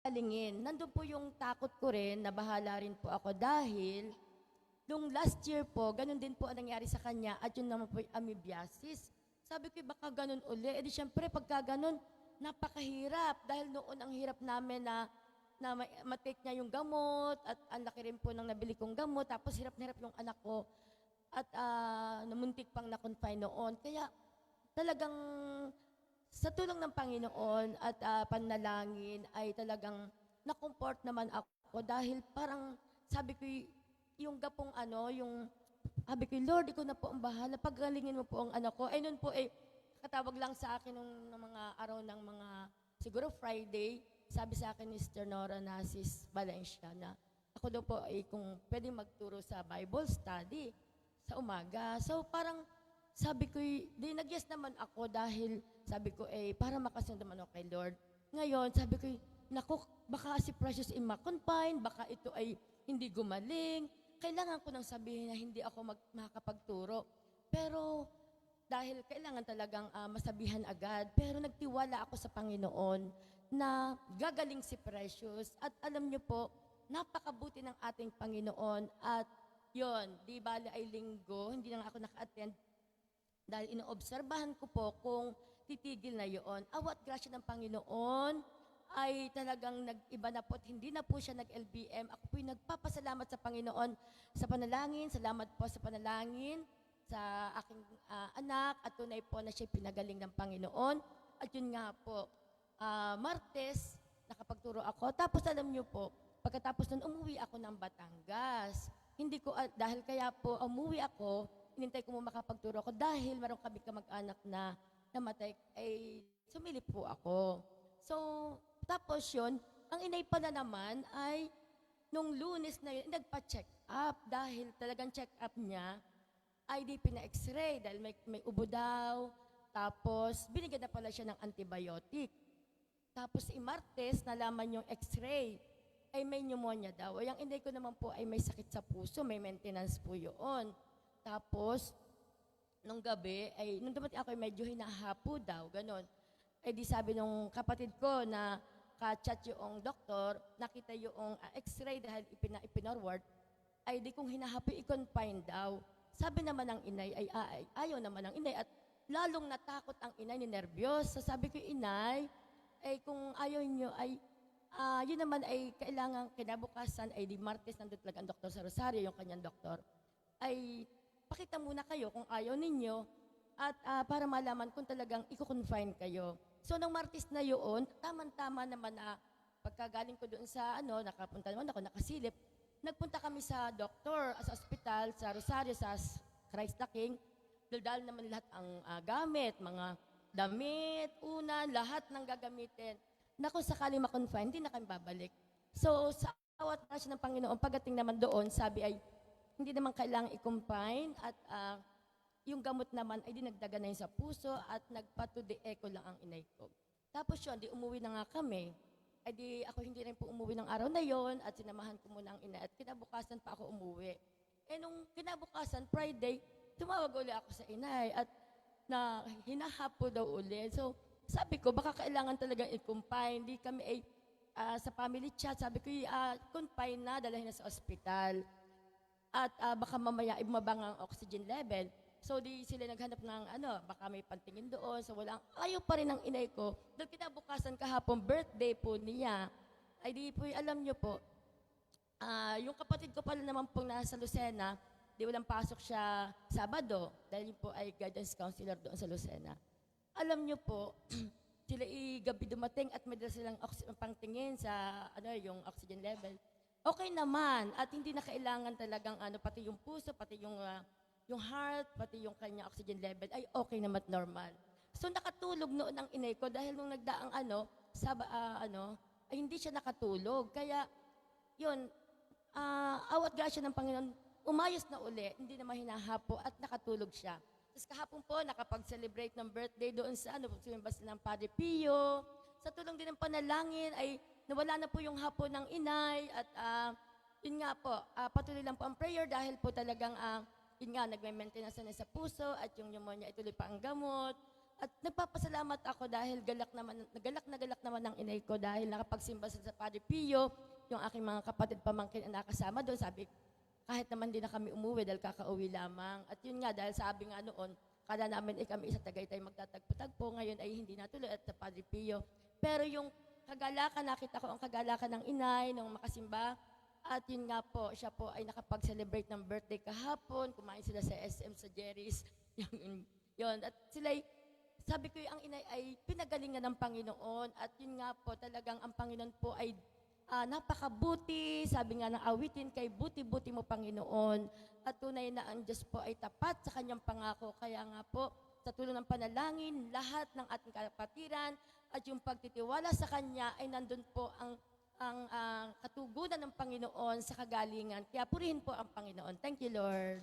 Alingin. Nandun po yung takot ko rin, na bahala rin po ako dahil nung last year po, ganun din po ang nangyari sa kanya at yun naman po yung amoebiasis. Sabi ko, baka ganun uli. E di syempre, pagka ganun, napakahirap dahil noon ang hirap namin na matake niya yung gamot at ang laki rin po ng nabili kong gamot tapos hirap na hirap yung anak ko at namuntik pang na-confine noon. Kaya talagang sa tulong ng Panginoon at panalangin ay talagang na-comfort naman ako dahil parang sabi ko yung gapong yung sabi ko, Lord, ikaw na po ang bahala. Paggalingin mo po ang anak ko. Ay, nun po, katawag lang sa akin nung mga araw ng mga, siguro Friday, sabi sa akin ni Sister Nora Nasis Valencia na ako daw po ay kung pwede magturo sa Bible study sa umaga. So, parang sabi ko, di nag-yes naman ako dahil sabi ko, para makasunod naman ako kay Lord. Ngayon, sabi ko, naku, baka si Precious ma-confine, baka ito ay hindi gumaling. Kailangan ko nang sabihin na hindi ako makakapagturo. Pero dahil kailangan talagang masabihan agad. Pero nagtiwala ako sa Panginoon na gagaling si Precious. At alam niyo po, napakabuti ng ating Panginoon. At yon, di bali ay linggo, hindi na ako naka-attend dahil inoobserbahan ko po kung titigil na yon. Awat grasya ng Panginoon ay talagang nag-iba na po at hindi na po siya nag-LBM. Ako po'y nagpapasalamat sa Panginoon sa panalangin. Salamat po sa panalangin sa aking anak at tunay po na siya pinagaling ng Panginoon. At yun nga po, Martes, nakapagturo ako. Tapos alam niyo po, pagkatapos nun, umuwi ako ng Batangas. Hindi ko, dahil kaya po umuwi ako, inintay ko mo makapagturo ako dahil meron kami kamag-anak na namatay, ay sumilip po ako. So, tapos yun, ang inay pa na naman ay nung Lunes na yun, nagpa-check up dahil talagang check up niya ay di pina-x-ray dahil may ubo daw. Tapos, binigyan na pala siya ng antibiotic. Tapos, Martes, nalaman yung x-ray ay may pneumonia daw. Yung inay ko naman po ay may sakit sa puso, may maintenance po yun. Tapos, nung gabi, nung dumating ako, medyo hinahapo daw, ganon. Di sabi nung kapatid ko na ka-chat yung doktor, nakita yung x-ray dahil ipinorward, ay di kong hinahapo, i-confine daw. Sabi naman ng inay, ayaw naman ng inay at lalong natakot ang inay, ni nervyos. So sabi ko, inay, kung ayaw nyo, yun naman ay kailangan kinabukasan, ay di Martes nandun talaga ang doktor sa Rosario, yung kanyang doktor, ay pakita muna kayo kung ayaw ninyo at para malaman kung talagang i-confine kayo. So, nung Martes na yun, tama-tama naman na pagkagaling ko doon sa nakapunta naman ako, nakasilip, nagpunta kami sa doktor, sa ospital, sa Rosario, sa Christ the King. Daldal naman lahat ang gamit, mga damit, unan, lahat ng gagamitin. Na kung sakaling ma-confine, hindi na kami babalik. So, sa awat na siya ng Panginoon, pagdating naman doon, sabi ay, hindi naman kailangang i-confine at yung gamot naman ay dinagdagan na yun sa puso at nagpa-to-the echo lang ang inay ko. Tapos yun, di umuwi na nga kami. Ay di ako hindi rin po umuwi ng araw na yon at sinamahan ko muna ang inay at kinabukasan pa ako umuwi. Nung kinabukasan, Friday, tumawag uli ako sa inay at na hinahapo daw uli. So sabi ko, baka kailangan talagang i-confine. Di kami sa family chat, sabi ko, confine na, dalahin na sa ospital. At baka mamaya ibumabang ang oxygen level. So, di sila naghanap ng baka may pantingin doon. So, ayaw pa rin ng inay ko. Dahil kinabukasan kahapon, birthday po niya. Ay di po, alam nyo po, yung kapatid ko pala naman pong nasa Lucena, di walang pasok siya Sabado. Dahil yun po ay guidance counselor doon sa Lucena. Alam nyo po, sila gabi dumating at may dala silang pangtingin sa yung oxygen level. Okay naman. At hindi na kailangan talagang pati yung puso, pati yung heart, pati yung kanya oxygen level, ay okay naman normal. So nakatulog noon ang inay ko dahil nung nagdaang ay hindi siya nakatulog. Kaya, yun, awat grasya ng Panginoon, umayos na uli, hindi na mahinahapo at nakatulog siya. Tapos kahapon po, nakapag-celebrate ng birthday doon sa sumimbas ng Padre Pio. Sa tulong din ng panalangin, ay nawala na po yung hapon ng inay at yun nga po, patuloy lang po ang prayer dahil po talagang yun nga, nagme-maintenance na sa puso at yung pneumonia ituloy pa ang gamot. At nagpapasalamat ako dahil galak na galak naman ang inay ko dahil nakapagsimba sa Padre Pio, yung aking mga kapatid pamangkin ang nakasama doon. Sabi, kahit naman din na kami umuwi dahil kakauwi lamang. At yun nga, dahil sabi nga noon, kala namin kami isa Tagaytay magtatagpo-tagpo, ngayon ay hindi natuloy at sa Padre Pio. Pero yung kagalakan, nakita ko ang kagalakan ng inay nung makasimba. At yun nga po, siya po ay nakapag-celebrate ng birthday kahapon, kumain sila sa SM, sa Jerry's. Yun. At sila'y, sabi ko ang inay ay pinagalingan ng Panginoon. At yun nga po, talagang ang Panginoon po ay napakabuti. Sabi nga ng awitin, kay buti-buti mo Panginoon. At tunay na ang Diyos po ay tapat sa kanyang pangako. Kaya nga po, sa tulong ng panalangin, lahat ng ating kapatiran at yung pagtitiwala sa Kanya ay nandun po ang katugunan ng Panginoon sa kagalingan. Kaya purihin po ang Panginoon. Thank you, Lord.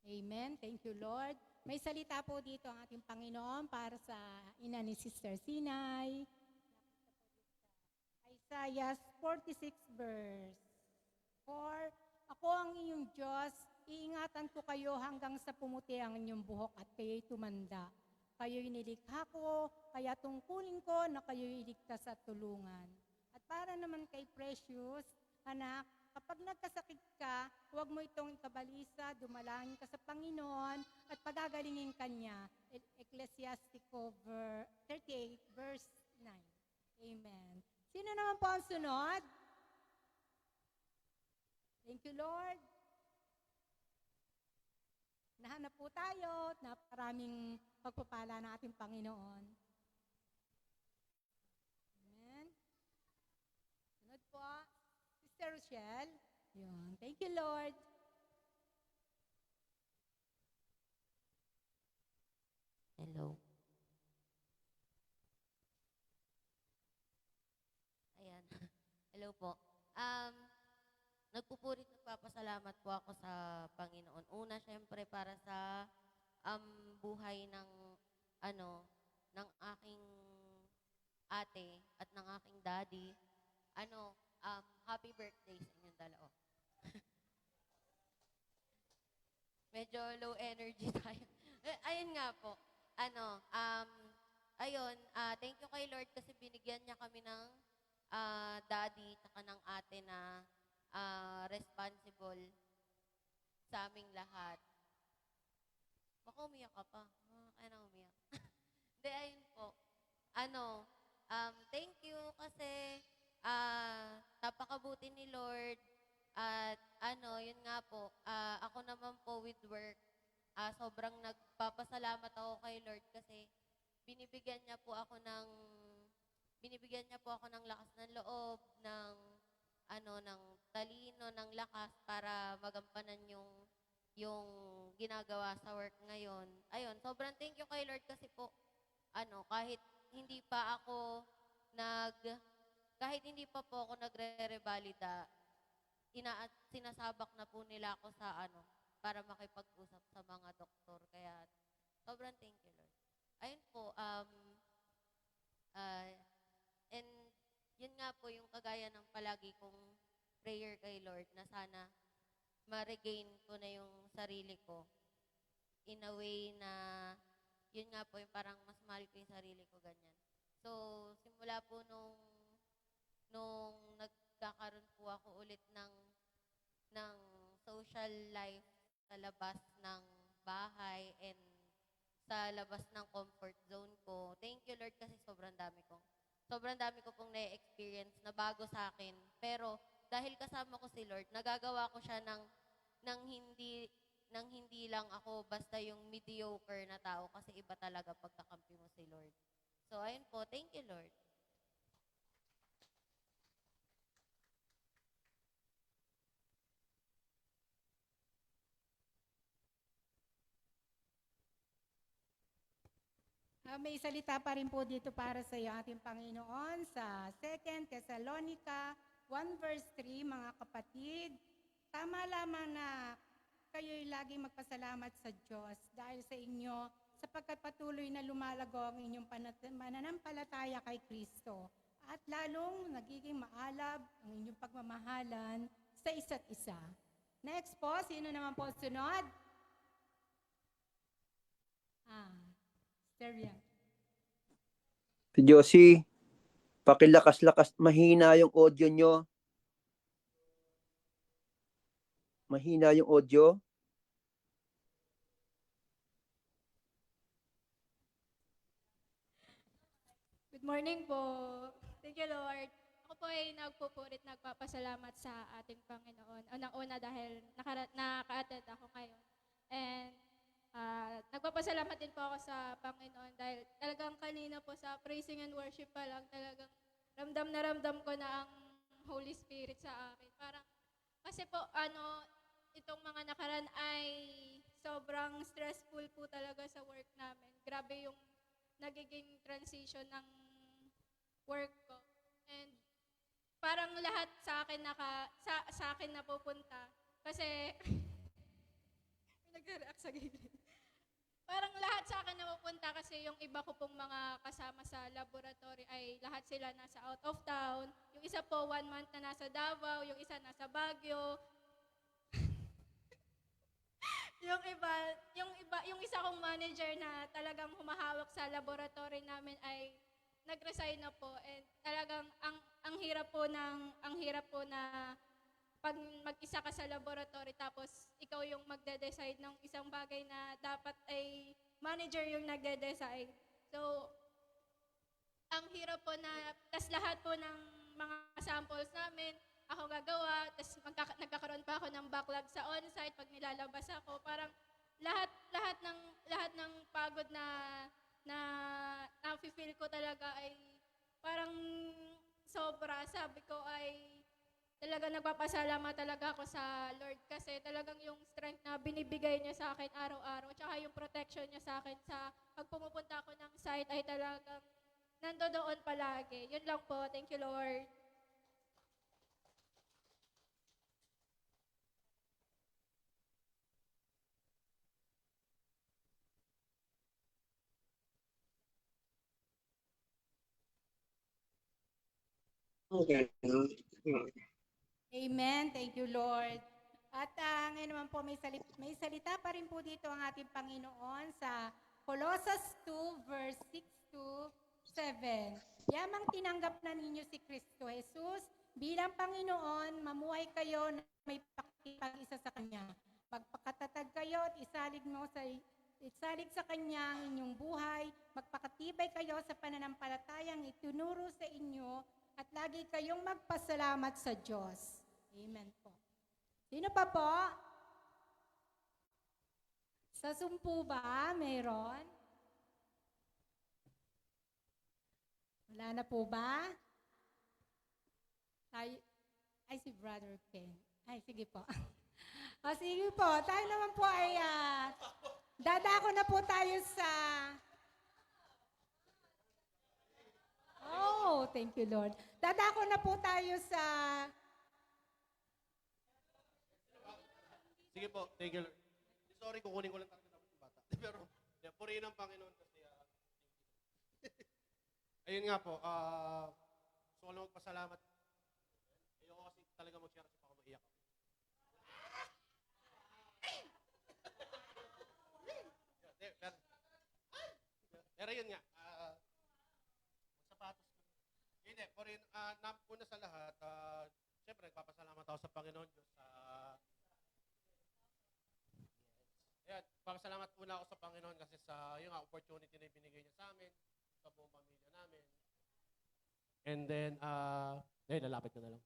Amen. Thank you, Lord. May salita po dito ang ating Panginoon para sa ina ni Sister Sinay. Isaiah 46 verse 4. Ako ang iyong Diyos, iingatan ko kayo hanggang sa pumuti ang inyong buhok at kayo'y tumanda. Kayo'y nilikha ko, kaya tungkulin ko na kayo'y iligtas at tulungan. At para naman kay Precious, anak, kapag nagkasakit ka, huwag mo itong ikabalisa, dumalangin ka sa Panginoon at pagagalingin ka niya. Ecclesiastico 38 verse 9. Amen. Sino naman po ang sunod? Thank you, Lord. Nahanap po tayo. Naparaming pagpapala ng ating Panginoon. Amen. Sunod po, Sister Rochelle. Yun. Thank you, Lord. Hello. Ayan. Hello po. Nagpupurit, nagpapasalamat po ako sa Panginoon. Una, syempre, para sa buhay ng, ng aking ate at ng aking daddy. Happy birthday sa inyong dalawa. Medyo low energy tayo. Ayun nga po. Thank you kay Lord kasi binigyan niya kami ng daddy at ng ate na responsible sa aming lahat. Baka umiyak ka pa. Kaya na umiyak. Hindi, ayun po. Thank you kasi napakabuti ni Lord. At yun nga po, ako naman po with work, sobrang nagpapasalamat ako kay Lord kasi binibigyan niya po ako ng lakas ng loob, ng talino, ng lakas para magampanan yung ginagawa sa work ngayon. Ayun, sobrang thank you kay Lord kasi po, kahit hindi pa po ako nagre-revalida, sinasabak na po nila ako sa para makipag-usap sa mga doktor. Kaya, sobrang thank you, Lord. Ayun po, and yun nga po yung kagaya ng palagi kong prayer kay Lord na sana ma-regain ko na yung sarili ko in a way na yun nga po yung parang mas mahal ko yung sarili ko ganyan. So, simula po nung nagkakaroon po ako ulit ng social life sa labas ng bahay and sa labas ng comfort zone ko. Thank you, Lord, kasi sobrang dami ko pong na-experience na bago sa akin. Pero dahil kasama ko si Lord, nagagawa ko siya ng hindi lang ako basta yung mediocre na tao kasi iba talaga pagkakampi mo si Lord. So, ayun po. Thank you, Lord. May salita pa rin po dito para sa iyo ating Panginoon sa 2 Thessalonica 1 verse 3, mga kapatid. Tama lamang na kayo'y laging magpasalamat sa Diyos dahil sa inyo sapagkat patuloy na lumalago ang inyong mananampalataya kay Kristo at lalong nagiging maalab ang inyong pagmamahalan sa isa't isa. Next po, sino naman po sunod? Sir Yang. Si Josie, pakilakas-lakas, mahina yung audio nyo. Mahina yung audio. Good morning po. Thank you, Lord. Ako po ay nagpupurit, nagpapasalamat sa ating Panginoon. Unang-una dahil naka-attend ako ngayon. And nagpapasalamat din po ako sa Panginoon dahil talagang kanina po sa praising and worship pa lang talagang ramdam ko na ang Holy Spirit sa akin. Parang kasi po itong mga nakaraan ay sobrang stressful po talaga sa work namin. Grabe yung nagiging transition ng work ko. And parang lahat sa akin sa akin napupunta kasi nagre-react sa gilid. Parang lahat sa akin napupunta kasi yung iba ko pong mga kasama sa laboratory ay lahat sila nasa out of town. Yung isa po 1 month na nasa Davao, yung isa nasa Baguio. yung isa kong manager na talagang humahawak sa laboratory namin ay nag-resign na po, and talagang ang hirap po na pag mag-isa ka sa laboratory tapos ikaw yung magde-decide ng isang bagay na dapat ay manager yung nagde-decide. So ang hirap po na tas lahat po ng mga samples namin ako gagawa, tas nagkakaroon pa ako ng backlog sa on-site pag nilalabas ako. Parang lahat ng pagod na feel ko talaga ay parang sobra. Sabi ko ay talaga nagpapasalamat talaga ako sa Lord kasi talagang yung strength na binibigay niya sa akin araw-araw tsaka yung protection niya sa akin sa pag pumupunta ako ng site ay talagang nandoon palagi. Yun lang po. Thank you, Lord. Amen. Thank you, Lord. At ngayon naman po, may salita pa rin po dito ang ating Panginoon sa Colossus 2, verse 6 to 7. Yamang tinanggap na ninyo si Kristo Jesus bilang Panginoon, mamuhay kayo na may pakikipag-isa sa Kanya. Magpakatatag kayo at isalig sa Kanya ang inyong buhay. Magpakatibay kayo sa pananampalatayang itunuro sa inyo at lagi kayong magpasalamat sa Diyos. Amen po. Sino pa po? Sa sumpu ba? Mayroon? Wala na po ba? Ay, si Brother Ken. Ay, sige po. Sige po. Tayo naman po ay dadako na po tayo sa... Oh, thank you, Lord. Dadako na po tayo sa... Sige po, thank you, Lord. Sorry, kukunin ko lang talaga ng bata. Pero, purihin ang Panginoon kasi, ayun nga po, gusto ko lang magpasalamat. Ayoko kasi talaga mag-share kasi baka maiyak ako. Pero yun nga, sapatos ko. Hindi, purihin, una sa lahat, siyempre, nagpapasalamat ako sa Panginoon Diyos sa Ayan, pasalamat muna ako sa Panginoon kasi sa yung opportunity na binigay niya sa amin, sa buong pamilya namin. And then, lalapit ko na lang.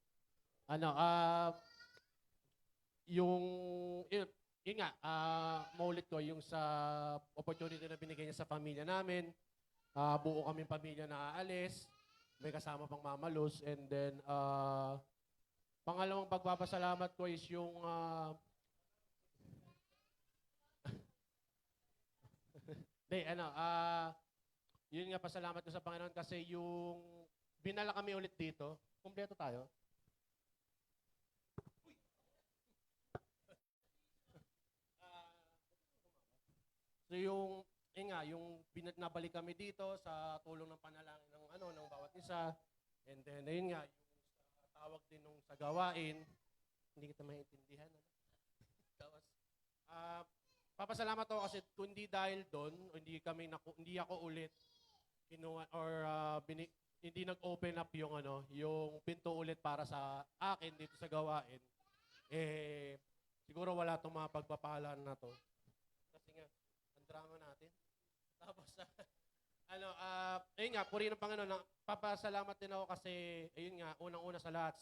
Yun nga, maulit ko yung sa opportunity na binigay niya sa pamilya namin. Buo kaming pamilya na aalis, may kasama pang Mama Luz. And then, pangalawang pagpapasalamat ko is yung yun nga, pasalamat ko sa Panginoon kasi yung binala kami ulit dito, kumpleto tayo. So yung nabalik kami dito sa tulong ng panalangin ng bawat isa. And then, ayun nga, yung tawag din nung sa gawain, hindi kita maintindihan. Ano? Tapos, papasalamat ako kasi kundi dahil doon, hindi ako ulit kinuha or hindi nag-open up yung yung pinto ulit para sa akin dito sa gawain. Siguro wala tong mga pagpapahala na to. Kasi nga, ang drama natin. Tapos, ayun nga, purihin ng Panginoon. Papasalamat din ako kasi, ayun nga, unang-una sa lahat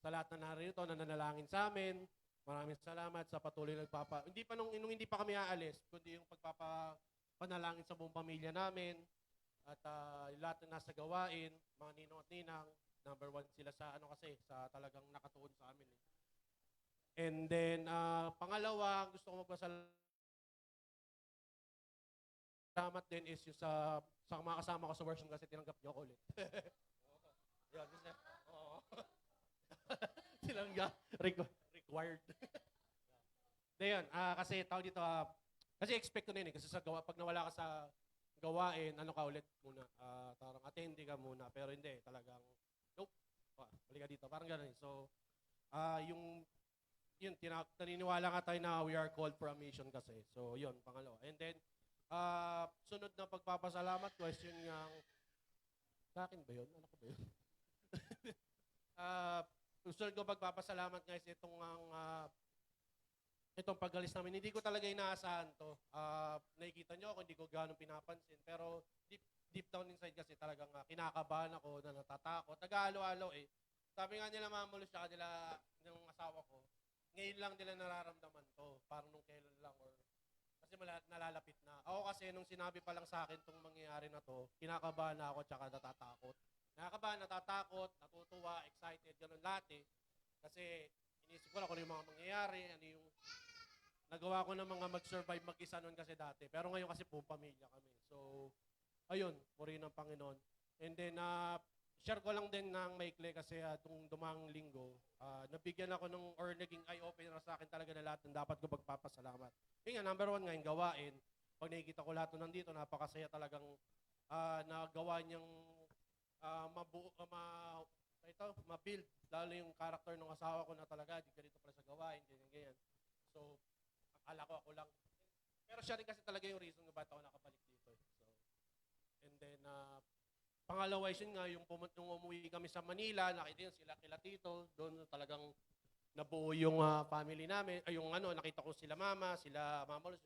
na narito, na nanalangin sa amin. Maraming salamat sa patuloy hindi pa nung hindi pa kami aalis, kundi yung panalangin sa buong pamilya namin. At yung lahat na nasa gawain, mga ninong at ninang, number 1 sila sa kasi, sa talagang nakatuon sa amin. And then, pangalawa, gusto ko magpasalamat din is yung sa mga kasama ko sa worship kasi tinanggap niyo ako ulit. Yan, oo. Tinanggap, required. Then, kasi tawag dito, kasi expect ko na yun kasi pag nawala ka sa gawain, ka ulit muna. Parang attendee ka muna. Pero hindi, talagang, nope, balik ka dito. Parang gano'n. So, naniniwala nga tayo na we are called for a mission kasi. So, yun, pangalawa. And then, sunod na pagpapasalamat, question nga, sa akin ba yun? Ano ko ba yun? Sunod ko pagpapasalamat guys, itong pag-alis namin. Hindi ko talaga inaasahan to. Nakikita nyo ako, hindi ko gano'ng pinapansin. Pero deep down inside kasi talagang kinakabahan ako, na natatakot. Nag-aalo-alo eh. Sabi nga nila Mamulos siya nila ng asawa ko, ngayon lang nila nararamdaman to. Parang nung kailan lang kasi nalalapit na. Ako kasi nung sinabi pa lang sa akin itong mangyayari na to, kinakabahan na ako tsaka natatakot. Nakakabahan, natatakot, natutuwa, excited, gano'n lahat eh. Kasi inisip ko lang kung ano yung mga mangyayari, ano yung nagawa ko ng mga mag-survive mag-isa noon kasi dati. Pero ngayon kasi po, pamilya kami. So, ayun, purihin ng Panginoon. And then, share ko lang din ng maikli kasi itong dumang linggo, nabigyan ako naging eye-opener sa akin talaga na lahat ng dapat ko pagpapasalamat. Yun nga, number 1 nga yung gawain. Pag nakikita ko lahat nandito, napakasaya talagang nagawa niyang ma-build. Lalo yung character ng asawa ko na talaga, di ka dito pala sa gawain, ganyan. So, akala ko ako lang. Pero siya rin kasi talaga yung reason kung bakit ako nakabalik dito. So, and then, pangalawa yun nga, nung umuwi kami sa Manila, nakita yun sila kila Tito, doon talagang nabuo yung family namin, nakita ko sila Mama, sila Mama Luz,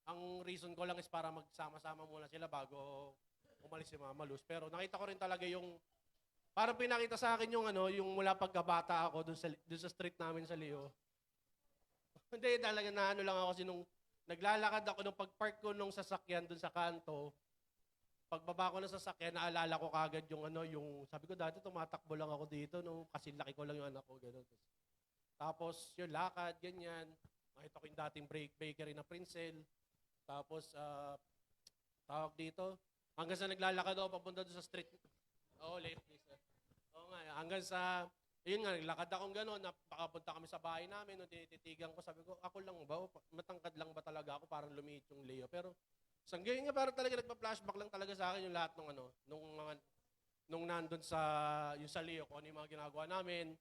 ang reason ko lang is para magsama-sama muna sila bago umalis si Mama Luz. Pero nakita ko rin talaga parang pinakita sa akin yung mula pagkabata ako doon sa street namin sa Leo. Hindi, talaga na lang ako kasi nung naglalakad ako nung pagpark ko nung sasakyan doon sa kanto, pagbaba ko ng sasakyan, naalala ko kagad yung sabi ko dati tumatakbo lang ako dito, kasi laki ko lang yung anak ko, gano'n. Tapos yung lakad, ganyan, nakita ko yung dating bakery na Princel. Tapos, tawag dito, hanggang sa naglalakad ako papunta doon sa street. Late please. Oo nga, hanggang sa, yun nga, naglakad akong gano'n, napakapunta kami sa bahay namin, tititigan ko, sabi ko, ako lang ba, matangkad lang ba talaga ako, parang lumiit yung Leo. Pero, ngayon nga, parang talaga nagpa-flashback lang talaga sa akin yung lahat nung nandun yung sa Leo, kung ano yung mga ginagawa namin,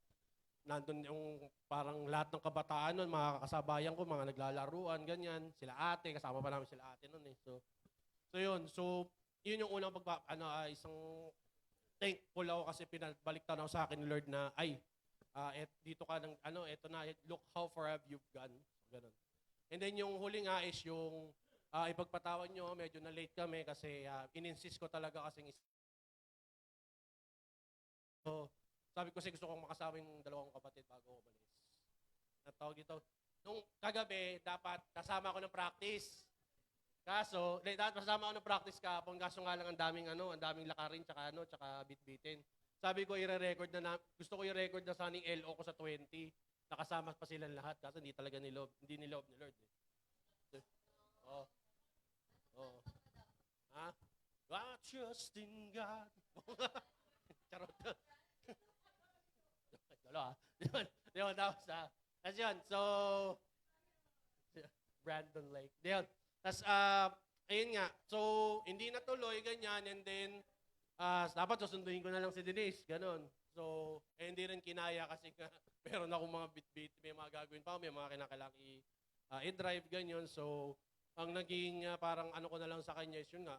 nandun yung parang lahat ng kabataan nun, mga kasabayan ko, mga naglalaruan, ganyan, sila ate, kasama pa namin sila ate nun eh. So yun. So, yun yung unang isang thankful ako kasi pinabalik tanaw sa akin ni Lord na, dito ka ng, eto na, look how far have you gone. Ganun. And then yung huli nga is yung, ipagpatawan nyo, medyo na late kami kasi in-insist ko talaga kasing So, sabi ko kasi gusto kong makasama yung dalawang kapatid bago ako umalis. Natawag dito. Nung kagabi, dapat kasama ako ng practice. Kaso, dapat kasama ako ng practice kahapon, kaso nga lang ang daming lakarin, tsaka bit-bitin. Sabi ko, gusto ko i-record na sana yung LO ko sa 20. Nakasama pa silang lahat, kaso hindi talaga hindi niloob ni Lord. Oh. Ha? I trust in God. Charot. Dalo Yun, tapos tapos yun, so, Brandon Lake. Yun. Tapos, ayun nga, so, hindi natuloy, ganyan, and then, dapat susunduin ko na lang si Denise, ganun. So, hindi rin kinaya kasi nga, meron akong mga bit-bit, may mga gagawin pa, may mga kinakailangan i-drive, ganyan. So, ang naging parang ano ko na lang sa kanya is yun nga,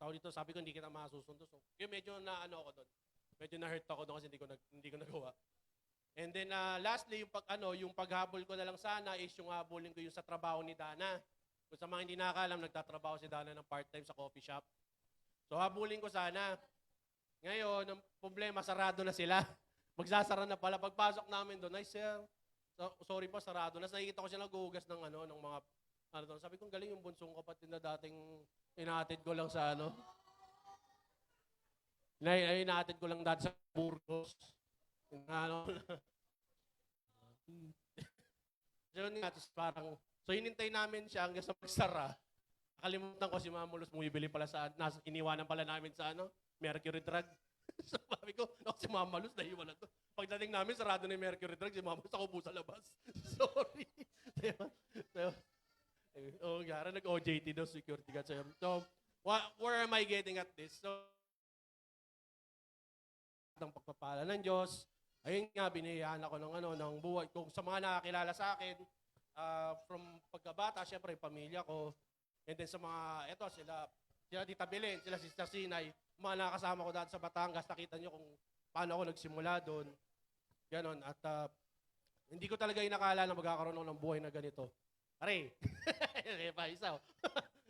tao dito, sabi ko hindi kita masusundo. So, yun medyo na ano ako doon. Medyo na-hurt ako doon kasi hindi ko nagawa. And then lastly, yung paghabol ko na lang sana is yung habulin ko yung sa trabaho ni Dana. Kung sa mga hindi nakakalam, nagtatrabaho si Dana ng part-time sa coffee shop. So habulin ko sana. Ngayon, ang problema, sarado na sila. Magsasara na pala. Pagpasok namin doon, ay sir, sorry po, sarado na. Nakikita ko siya naghuhugas ng ng mga doon. Sabi ko, galing yung bunsong kapatid na dating inaatid ko lang sa inaatid ko lang dati sa Burgos. So yun nga, parang, so hinintay namin siya hanggang sa magsara. Nakalimutan ko si Mamulus, bumibili pala iniwanan pala namin sa Mercury Drug. So sabi ko, si Mamulus, naiwan na to. Pagdating namin, sarado na yung Mercury Drug, si Mamulus, ako po sa labas. Sorry. Gara, nag-OJT daw, security guard. So, where am I getting at this? So, ng pagpapala ng Diyos, ayun nga, biniyayaan ako ng buhay. Kung sa mga nakakilala sa akin, from pagkabata, syempre, pamilya ko, and then sa mga, sila Tita Belen, sila Sister Sinay, mga nakasama ko dati sa Batangas, nakita nyo kung paano ako nagsimula doon. Ganon. At hindi ko talaga inakala na magkakaroon ako ng buhay na ganito. Pare, pa isa.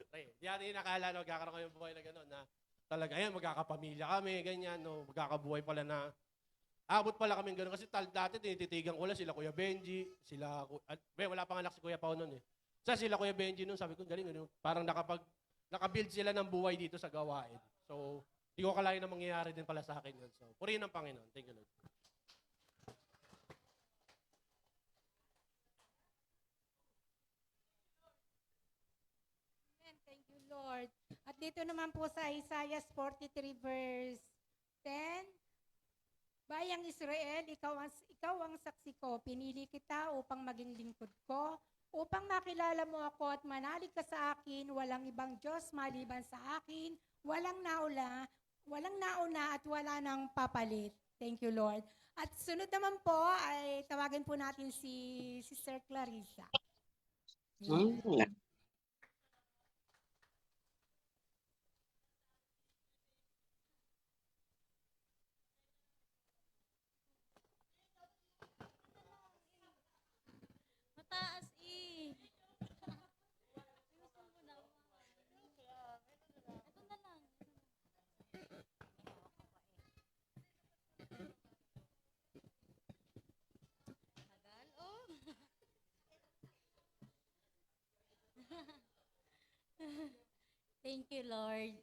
Pare, hindi natin inakala na magkakaroon ko ng buhay na gano'n, na talaga, ayan, magkakapamilya kami, ganyan, no, magkakabuhay pala na, abot pala kami gano'n. Kasi dati, tinititigan ko lang sila Kuya Benji, wala pang anak si Kuya Pao noon eh. Sila Kuya Benji noon, sabi ko, galing, parang nakabuild sila ng buhay dito sa gawain. So, hindi ko kalain na mangyayari din pala sa akin yun. So, purihin ng Panginoon. Thank you, Lord. Amen. Thank you, Lord. At dito naman po sa Isaiah 43 verse 10, Bayang Israel, ikaw ang saksi ko. Pinili kita upang maging lingkod ko, upang makilala mo ako at manalig ka sa akin. Walang ibang Diyos maliban sa akin. Walang nauna at wala nang papalit. Thank you, Lord. At sunod naman po ay tawagin po natin si Sister Clarissa. Mataas eh. Ito na lang. Tagal, oh. Thank you, Lord.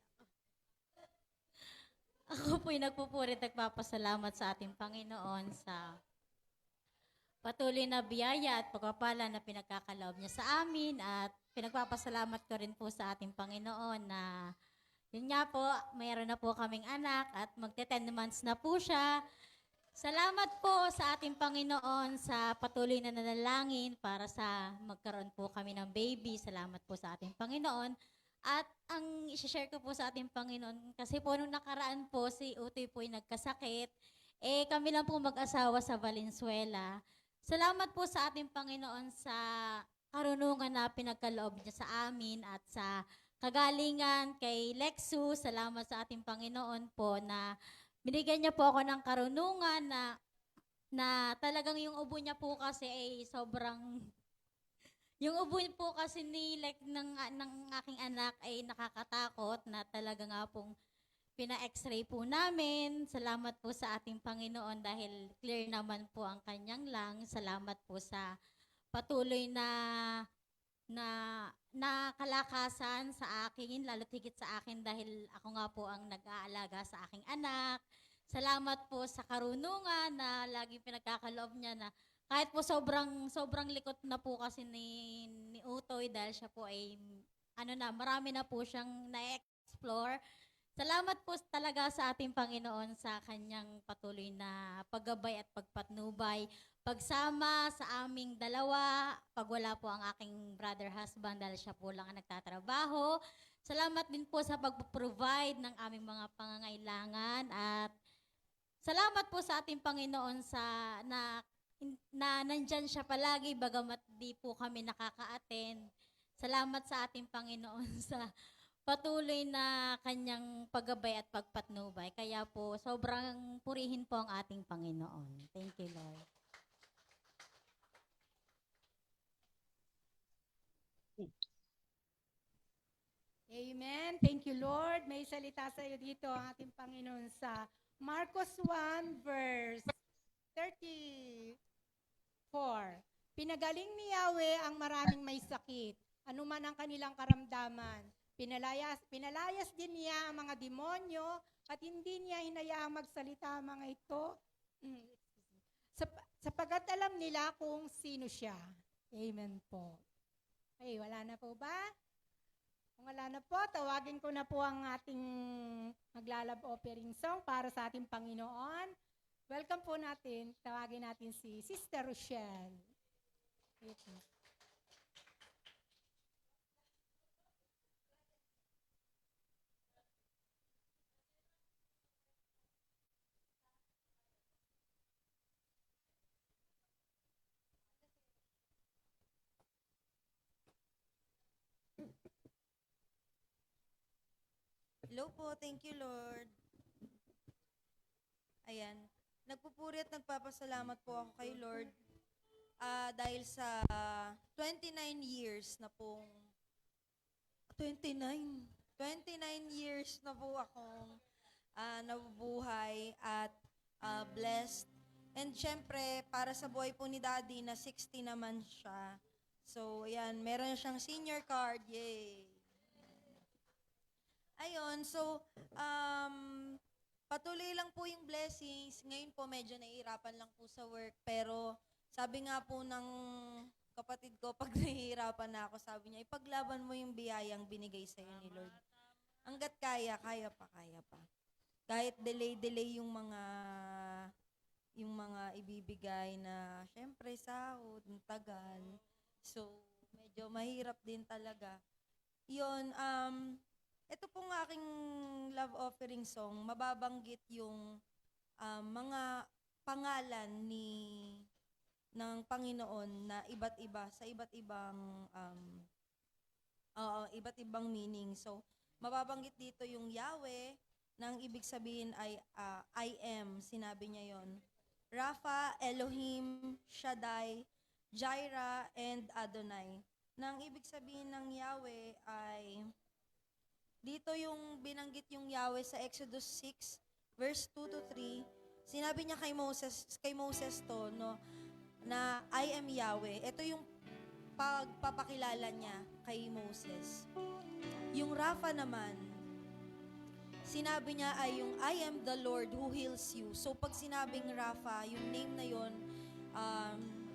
Ako po'y nagpupurit at nagpapasalamat sa ating Panginoon sa patuloy na biyaya at pagpapala na pinagkakaloob niya sa amin, at pinagpapasalamat ko rin po sa ating Panginoon na yun nga po, mayroon na po kaming anak at magte-10 months na po siya. Salamat po sa ating Panginoon sa patuloy na nanalangin para sa magkaroon po kami ng baby. Salamat po sa ating Panginoon. At ang i-share ko po sa ating Panginoon, kasi po nung nakaraan po si Utoy po ay nagkasakit, kami lang po mag-asawa sa Valenzuela. Salamat po sa ating Panginoon sa karunungan na pinagkaloob niya sa amin at sa kagalingan kay Lexus. Salamat sa ating Panginoon po na binigyan niya po ako ng karunungan na talagang yung ubo niya po kasi ay sobrang... Yung ubo po kasi ng aking anak ay nakakatakot na talaga nga pong pina-x-ray po namin. Salamat po sa ating Panginoon dahil clear naman po ang kanyang lungs. Salamat po sa patuloy na kalakasan sa akin, lalo't higit sa akin dahil ako nga po ang nag-aalaga sa aking anak. Salamat po sa karunungan na laging pinagkakaloob niya na kahit po sobrang likot na po kasi ni Utoy dahil siya po ay marami na po siyang na-explore. Salamat po talaga sa ating Panginoon sa kanyang patuloy na paggabay at pagpatnubay. pagsama sa aming dalawa, pag wala po ang aking brother husband dahil siya po lang ang nagtatrabaho. Salamat din po sa pag-provide ng aming mga pangangailangan at salamat po sa ating Panginoon na nandyan siya palagi bagamat di po kami nakaka-attend. Salamat sa ating Panginoon sa patuloy na kanyang paggabay at pagpatnubay. Kaya po, sobrang purihin po ang ating Panginoon. Thank you, Lord. Amen. Thank you, Lord. May salita sa iyo dito ang ating Panginoon sa Marcos 1 verse 34. Pinagaling ni Yahweh ang maraming may sakit, anuman ang kanilang karamdaman. Pinalayas din niya ang mga demonyo at hindi niya hinayaang magsalita ang mga ito sapagat alam nila kung sino siya. Amen po. Okay, wala na po ba? Kung wala na po, tawagin ko na po ang ating maglalab offering song para sa ating Panginoon. Welcome po natin, tawagin natin si Sister Rochelle. Ito. Hello po, thank you Lord. Ayan, nagpupuri at nagpapasalamat po ako kay Lord dahil sa 29 years na pong 29 years na po akong nabubuhay at blessed. And syempre, para sa buhay po ni Daddy na 60 naman siya. So, ayan, meron siyang senior card. Yay! Ayun, so, patuloy lang po yung blessings. Ngayon po, medyo nahihirapan lang po sa work. Pero, sabi nga po ng kapatid ko, pag nahihirapan na ako, sabi niya, ipaglaban mo yung biyayang binigay sa'yo ni Lord. Hanggat kaya, kaya pa. Kahit delay yung mga ibibigay na, syempre, sahod, ang tagal. So, medyo mahirap din talaga. Yun, ito pong aking love offering song, mababanggit yung mga pangalan ng Panginoon na iba't iba sa iba't ibang meaning. So, mababanggit dito yung Yahweh, nang ibig sabihin ay I am, sinabi niya yon. Rapha, Elohim, Shaddai, Jireh, and Adonai. Nang ibig sabihin ng Yahweh ay dito yung binanggit yung Yahweh sa Exodus 6 verse 2 to 3. Sinabi niya kay Moses to, no, na I am Yahweh. Ito yung pagpapakilala niya kay Moses. Yung Rapha naman, sinabi niya ay yung I am the Lord who heals you. So pag sinabing Rapha, yung name na yun,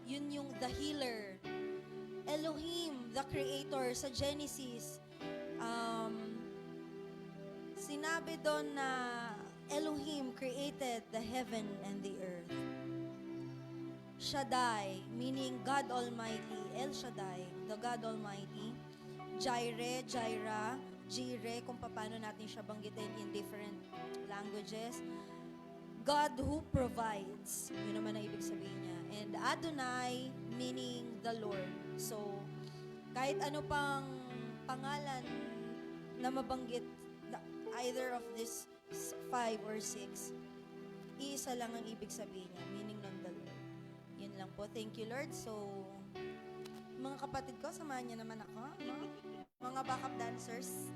yun yung the healer. Elohim, the creator sa Genesis, sinabi doon na Elohim created the heaven and the earth. Shaddai, meaning God Almighty. El Shaddai, the God Almighty. Jireh, kung paano natin siya banggitin in different languages. God who provides. Yun naman ang ibig sabihin niya. And Adonai, meaning the Lord. So, kahit ano pang pangalan na mabanggit, either of these 5 or 6, iisa lang ang ibig sabihin niya, meaning ng the Lord. Yun lang po. Thank you, Lord. So, mga kapatid ko, samahan niyo naman ako. No? Mga backup dancers.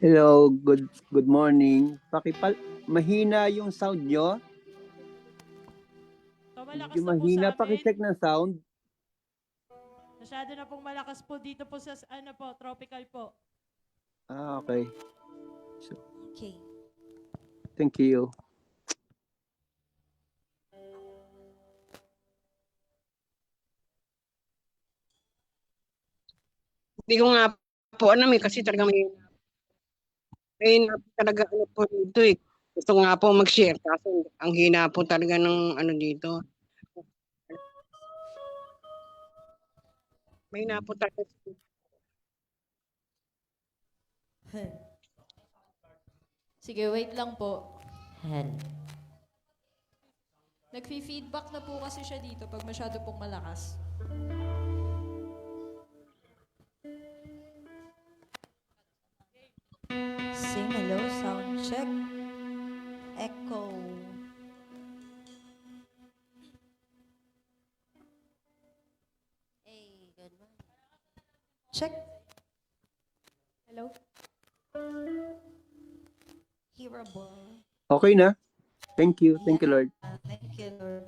Hello, good morning. Mahina yung sound nyo. So, malakas Yung na po sa mahina, amin. pakicheck ng sound. Masyado na pong malakas po dito po sa tropical po. Okay. So, Okay. thank you. Hindi ko nga po alam eh, kasi talaga may talaga ano po dito eh. Gusto ko nga po mag-share, kaso ang hina po talaga ng ano dito. May hina po talaga. Sige, wait lang po. Nagfi-feedback na po kasi siya dito pag masyado pong malakas. Sing hello, sound check. Echo. Hey, good morning. Check. Hello? Hearable. Okay na. Thank you. Thank you, Lord. Thank you, Lord.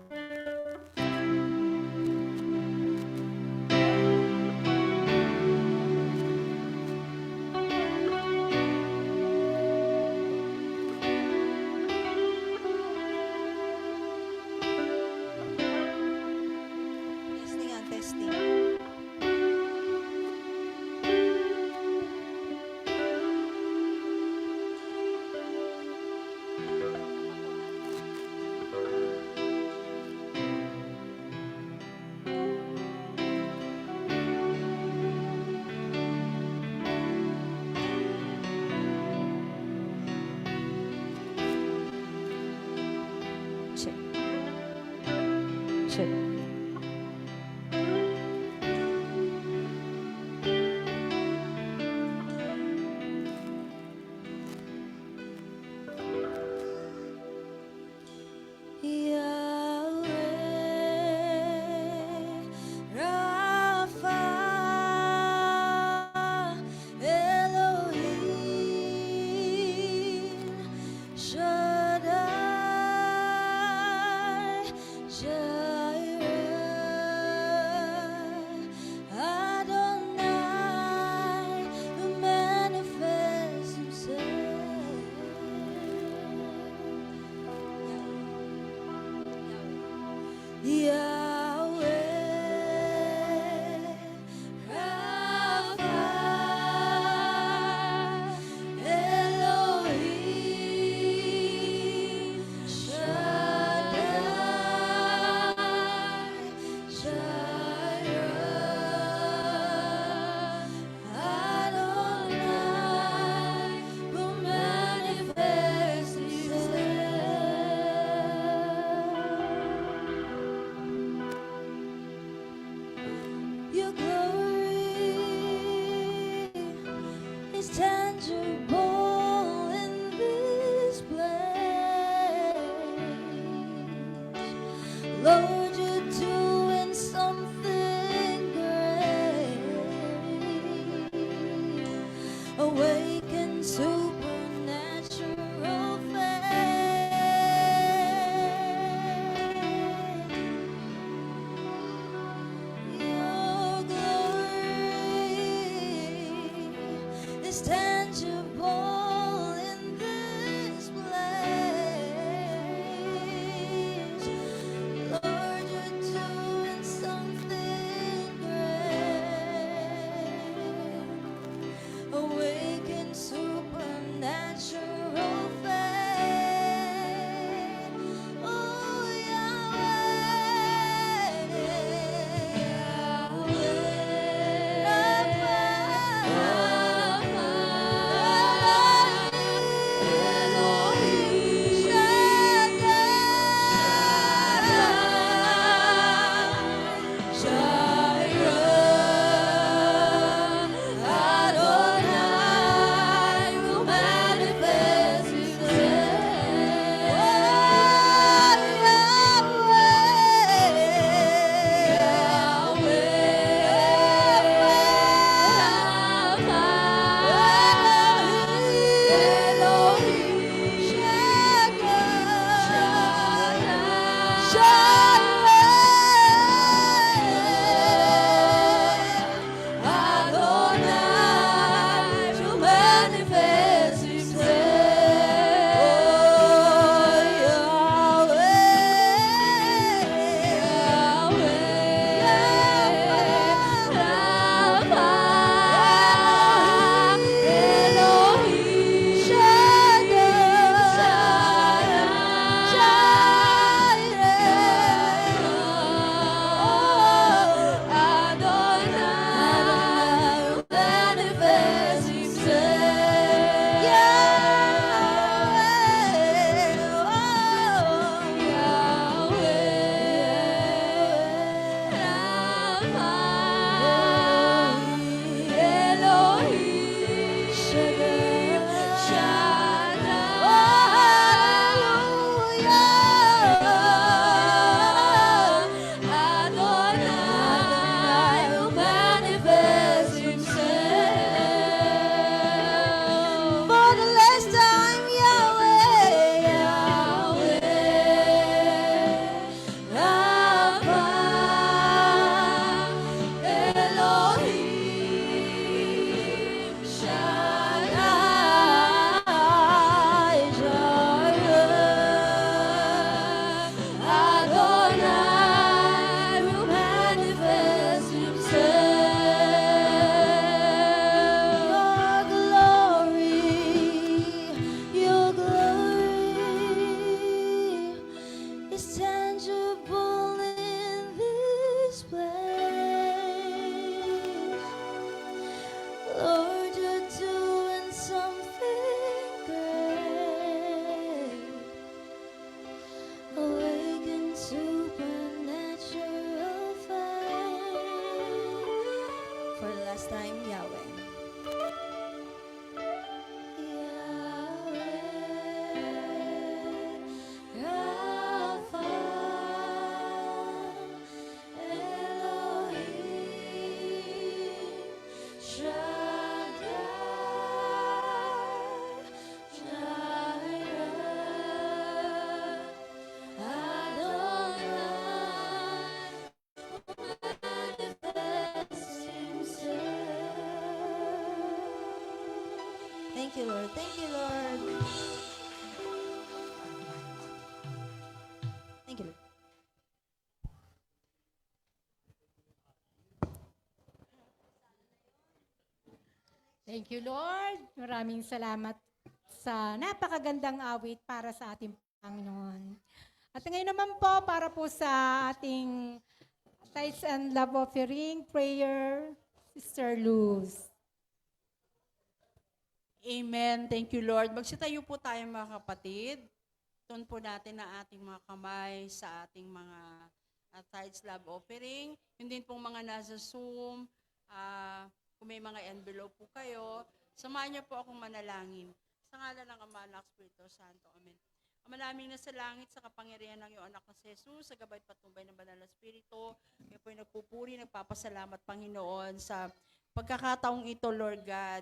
Testing and testing. Check. Check. Yahweh, Rapha, Elohim, Shaddai, Jireh, Adonai, who manifests himself. Yahweh, Rapha, Elohim, Shaddai, Jireh, Adonai, who manifests Your glory is tangible in this place. Lord, you're doing something great. Awaken supernatural faith. Your glory is tangible in this place. Lord, you're doing something great. Awaken supernatural last time, Yahweh. Thank you, Lord. Thank you, Lord. Thank you, Lord. Thank you, Lord. Maraming salamat sa napakagandang awit para sa ating Panginoon. At ngayon naman po, para po sa ating tithes and love offering, prayer, Sister Luz. Amen. Thank you, Lord. Magsitayo po tayo mga kapatid. Tuon po natin ang ating mga kamay sa ating mga tithes love offering. Yun din pong mga nasa Zoom. Kung may mga envelope po kayo, samahan niyo po akong manalangin. Sa ngalan ng Ama, ng Espiritu Santo. Amen. Ama naming nasa langit, sa kapangyarihan ng iyong anak na si Jesus, sa gabay at patnubay ng banal na Espiritu, kaya po nagpupuri, nagpapasalamat, Panginoon, sa pagkakataong ito, Lord God.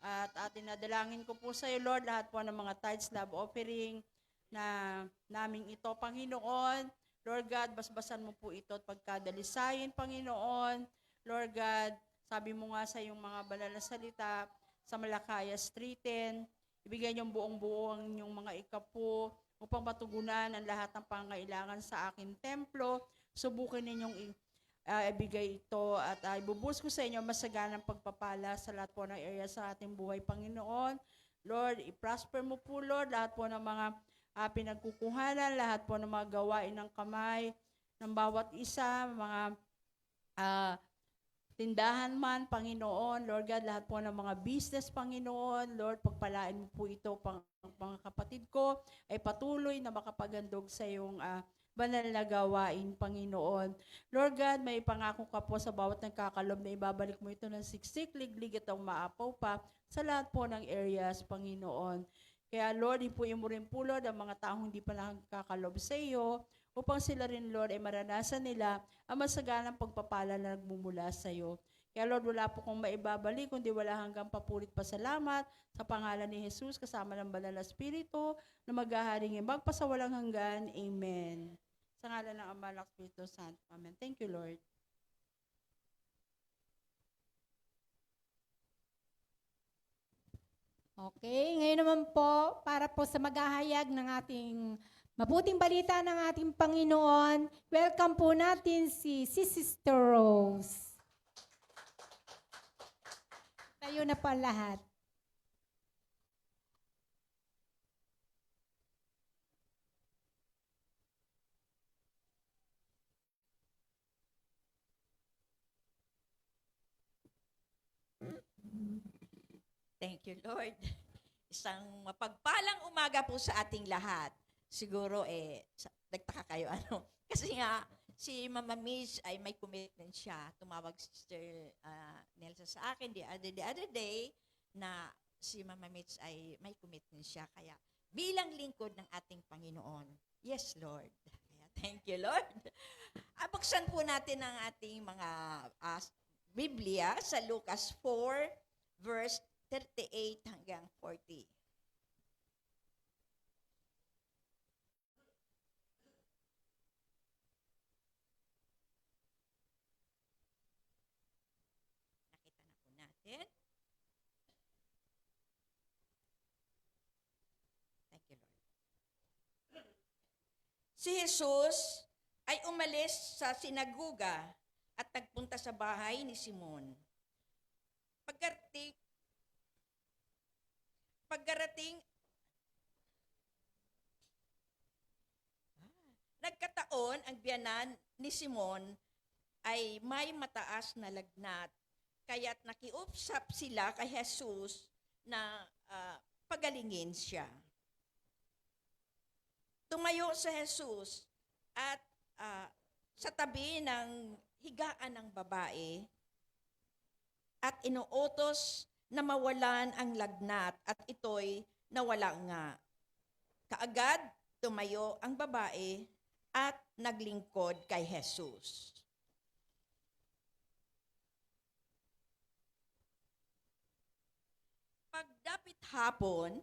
At atin nadalangin ko po sa iyo, Lord, lahat po ng mga tithes love offering na naming ito, Panginoon. Lord God, basbasan mo po ito at pagkadalisayin, Panginoon. Lord God, sabi mo nga sa iyong mga banal na salita, sa Malakaya 3:10, ibigay niyong buong-buo ang inyong mga ikapo upang matugunan ang lahat ng pangailangan sa aking templo. Subukin ninyong ibigay ito at ibubuhos ko sa inyo masaganang pagpapala sa lahat po ng area sa ating buhay, Panginoon. Lord, i-prosper mo po, Lord, lahat po ng mga pinagkukuhanan, lahat po ng mga gawain ng kamay ng bawat isa, mga tindahan man, Panginoon. Lord God, lahat po ng mga business, Panginoon. Lord, pagpalain mo po ito, mga kapatid ko, ay patuloy na makapagandog sa iyong banal na gawain, Panginoon. Lord God, may pangako ka po sa bawat nagkakalob na ibabalik mo ito ng siksik, liglig at maapaw pa sa lahat po ng areas, Panginoon. Kaya Lord, ipuin mo rin po, Lord, ang mga taong hindi pa nakakalob sa iyo, upang sila rin, Lord, ay maranasan nila ang masaganang pagpapala na nagmumula sa iyo. Kaya Lord, wala po kong maibabalik, kundi wala hanggang papurit pasalamat sa pangalan ni Jesus, kasama ng banal na Espiritu, na maghaharing magpasawalang hanggan. Amen. Sa ngalan ng Ama, ng Espiritu Santo. Amen. Thank you, Lord. Okay, ngayon naman po, para po sa maghahayag ng ating mabuting balita ng ating Panginoon, welcome po natin si Sister Rose. Tayo na po lahat. Thank you, Lord. Isang mapagpalang umaga po sa ating lahat. Siguro, nagtaka kayo, Kasi nga, si Mama Miss ay may commitment siya. Tumawag si Sister Nelsa sa akin the other day na si Mama Miss ay may commitment siya. Kaya, bilang lingkod ng ating Panginoon, yes, Lord. Kaya, thank you, Lord. Buksan po natin ang ating mga Biblia sa Lucas 4, verse 38 hanggang 40. Nakita na po natin. Thank you, Lord. Si Jesus ay umalis sa sinaguga at nagpunta sa bahay ni Simon. Pagkarating, nagkataon ang biyanan ni Simon ay may mataas na lagnat, kaya't nakiusap sila kay Jesus na pagalingin siya. Tumayo sa Jesus at sa tabi ng higaan ng babae, at inuutos na mawalan ang lagnat at ito'y nawala nga. Kaagad tumayo ang babae at naglingkod kay Jesus. Pagdapit hapon,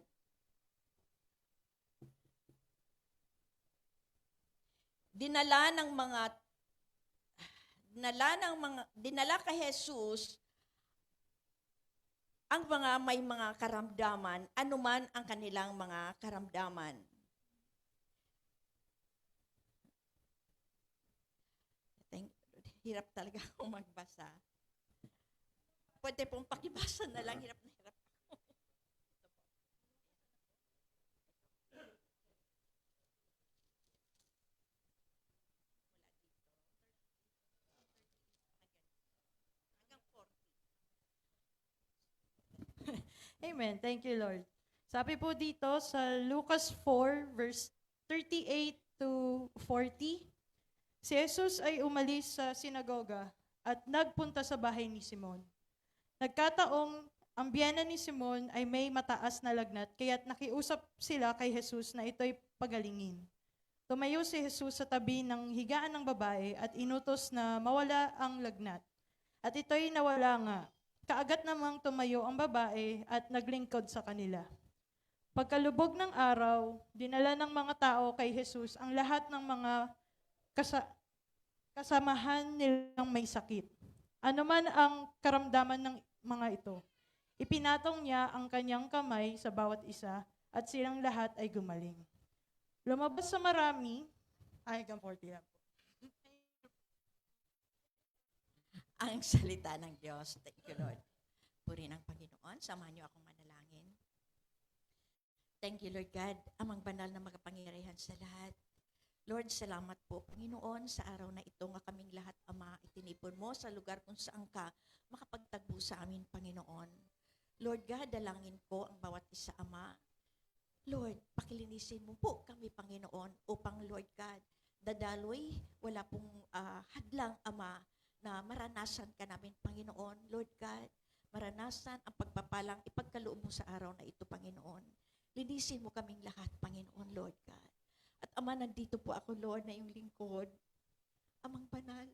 dinala kay Jesus ang mga may mga karamdaman, anuman ang kanilang mga karamdaman. Hirap talaga akong magbasa. Pwede pong pakibasa na lang, hirap na hirap ako. Amen. Thank you, Lord. Sabi po dito sa Lucas 4, verse 38 to 40, si Jesus ay umalis sa sinagoga at nagpunta sa bahay ni Simon. Nagkataong ang biyana ni Simon ay may mataas na lagnat, kaya't nakiusap sila kay Jesus na ito'y pagalingin. Tumayo si Jesus sa tabi ng higaan ng babae at inutos na mawala ang lagnat. At ito'y nawala nga. Kaagad namang tumayo ang babae at naglingkod sa kanila. Pagkalubog ng araw, dinala ng mga tao kay Jesus ang lahat ng mga kasamahan nilang may sakit. Ano man ang karamdaman ng mga ito, ipinatong niya ang kanyang kamay sa bawat isa at silang lahat ay gumaling. Lumabas sa marami, hanggang 40 lang po. Ang salita ng Diyos. Thank you, Lord. Purihin ang Panginoon. Samahan niyo akong manalangin. Thank you, Lord God, amang banal na makapangyarihan sa lahat. Lord, salamat po, Panginoon, sa araw na ito nga kaming lahat, Ama, itinipon mo sa lugar kung saan ka makapagtagpo sa amin, Panginoon. Lord God, dalangin ko ang bawat isa, Ama. Lord, pakilinisin mo po kami, Panginoon, upang, Lord God, dadaloy, wala pong hadlang, Ama, na maranasan ka namin, Panginoon. Lord God, maranasan ang pagpapalang ipagkaloob mo sa araw na ito, Panginoon. Linisin mo kaming lahat, Panginoon, Lord God. At Ama, nandito po ako, Lord, na yung lingkod. Amang banal,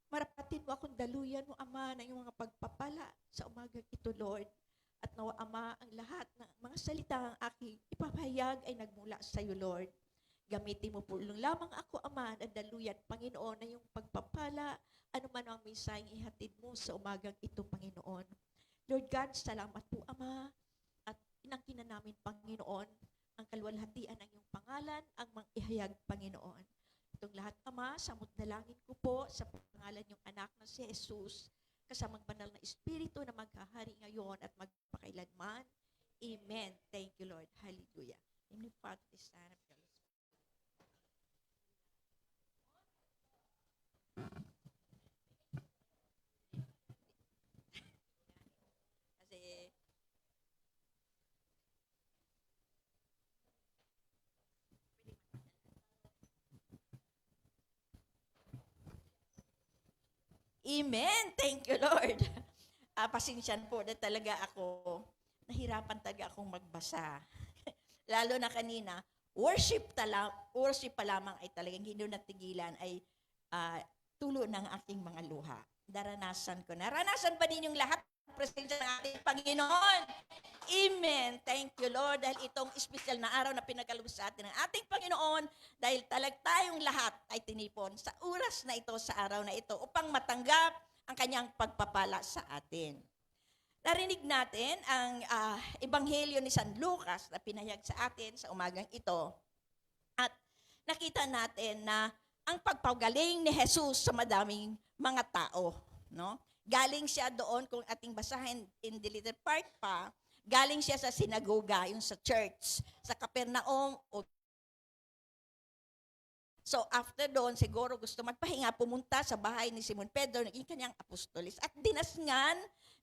marapatin mo akong daluyan mo, Ama, na yung mga pagpapala sa umagang ito, Lord. At nawa, Ama, ang lahat ng mga salita ang aking ipapahayag ay nagmula sa iyo, Lord. Gamitin mo po lamang ako, Ama, na daluyan, Panginoon, na yung pagpapala, ano man ang misayang ihatid mo sa umagang ito, Panginoon. Lord God, salamat po, Ama, at inangkin na namin, Panginoon, ang kaluwalhatian ng iyong pangalan, ang ihayag, Panginoon. Itong lahat, Ama, samot dalangin ko po sa pangalan yung anak na si Jesus, kasamang banal na Espiritu na maghahari ngayon at magpakailanman. Amen. Thank you, Lord. Hallelujah. In the Father, the Son, and the Holy Spirit. Kasi Amen. Thank you, Lord. Pasensyan po na talaga ako. Nahirapan talaga akong magbasa. Lalo na kanina, worship pa lamang ay talagang hindi natigilan ay tulo ng aking mga luha. Naranasan ko. Naranasan ba ninyong lahat ang presensya ng ating Panginoon? Amen. Thank you, Lord, dahil itong espesyal na araw na pinagkaloob sa atin ng ating Panginoon, dahil tayong lahat ay tinipon sa oras na ito, sa araw na ito, upang matanggap ang kanyang pagpapala sa atin. Narinig natin ang Ebanghelyo ni San Lucas na pinahayag sa atin sa umagang ito. At nakita natin na ang pagpagaling ni Jesus sa madaming mga tao. No? Galing siya doon, kung ating basahin in the later part pa, galing siya sa sinagoga, yung sa church, sa Capernaum. So after doon, siguro gusto magpahinga, pumunta sa bahay ni Simon Pedro, naging kanyang apostolis. At dinasngan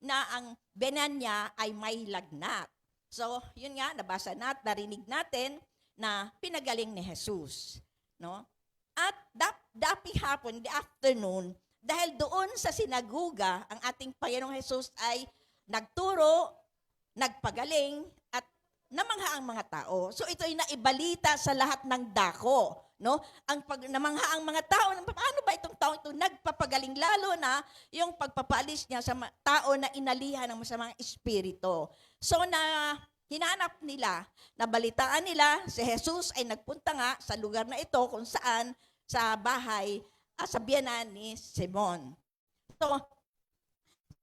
na ang benan niya ay may lagnat. So yun nga, nabasa natin, narinig natin na pinagaling ni Jesus. No? At dapi hapon, in the afternoon, Dahil doon sa sinaguga, ang ating Panginoong Jesus ay nagturo, nagpagaling, at namangha ang mga tao. So ito ay naibalita sa lahat ng dako. No? Namangha ang mga tao, paano ba itong tao ito nagpapagaling? Lalo na yung pagpapalis niya sa tao na inalihan ng masamang espiritu. So hinanap nila, nabalitaan nila, si Jesus ay nagpunta nga sa lugar na ito kung saan sa bahay, sa biyanan ni Simon. So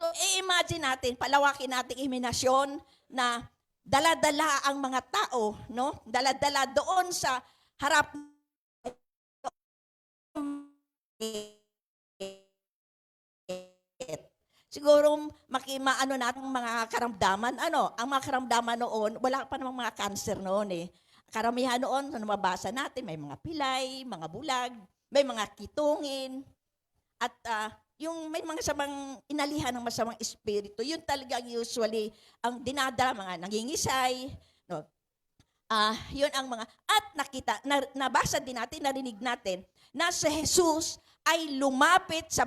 i-imagine natin, palawakin natin imahinasyon na dala-dala ang mga tao, no? Dala-dala doon sa harap siguro maano natin mga karamdaman. Ang mga karamdaman noon, wala pa namang mga cancer noon eh. Karamihan noon, mabasa natin, may mga pilay, mga bulag, may mga kitungin, at yung may mga samang inalihan ng masamang espiritu, yun talagang usually ang dinadala, mga nangingisay, no? Yun ang mga, at nabasa din natin, narinig natin, na si Jesus ay lumapit sa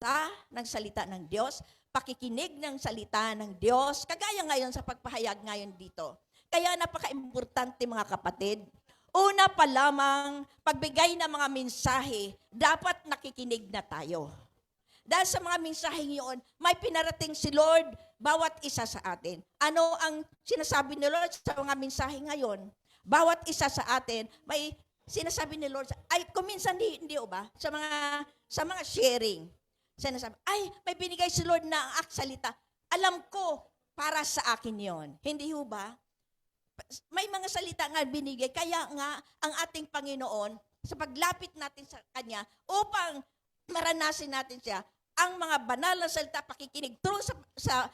pagbasa ng salita ng Diyos, pakikinig ng salita ng Diyos, kagaya ngayon sa pagpahayag ngayon dito. Kaya napaka-importante mga kapatid, una pa lamang, pagbigay ng mga mensahe, dapat nakikinig na tayo. Dahil sa mga mensahe yun, may pinarating si Lord bawat isa sa atin. Ano ang sinasabi ni Lord sa mga mensahe ngayon? Bawat isa sa atin, may sinasabi ni Lord, ay kuminsan hindi ba? Sa mga sharing, sinasabi, ay may binigay si Lord na ang salita. Alam ko, para sa akin yon. Hindi ho ba? May mga salita nga binigay, kaya nga ang ating Panginoon, sa paglapit natin sa Kanya, upang maranasin natin siya, ang mga banal na salita, pakikinig through sa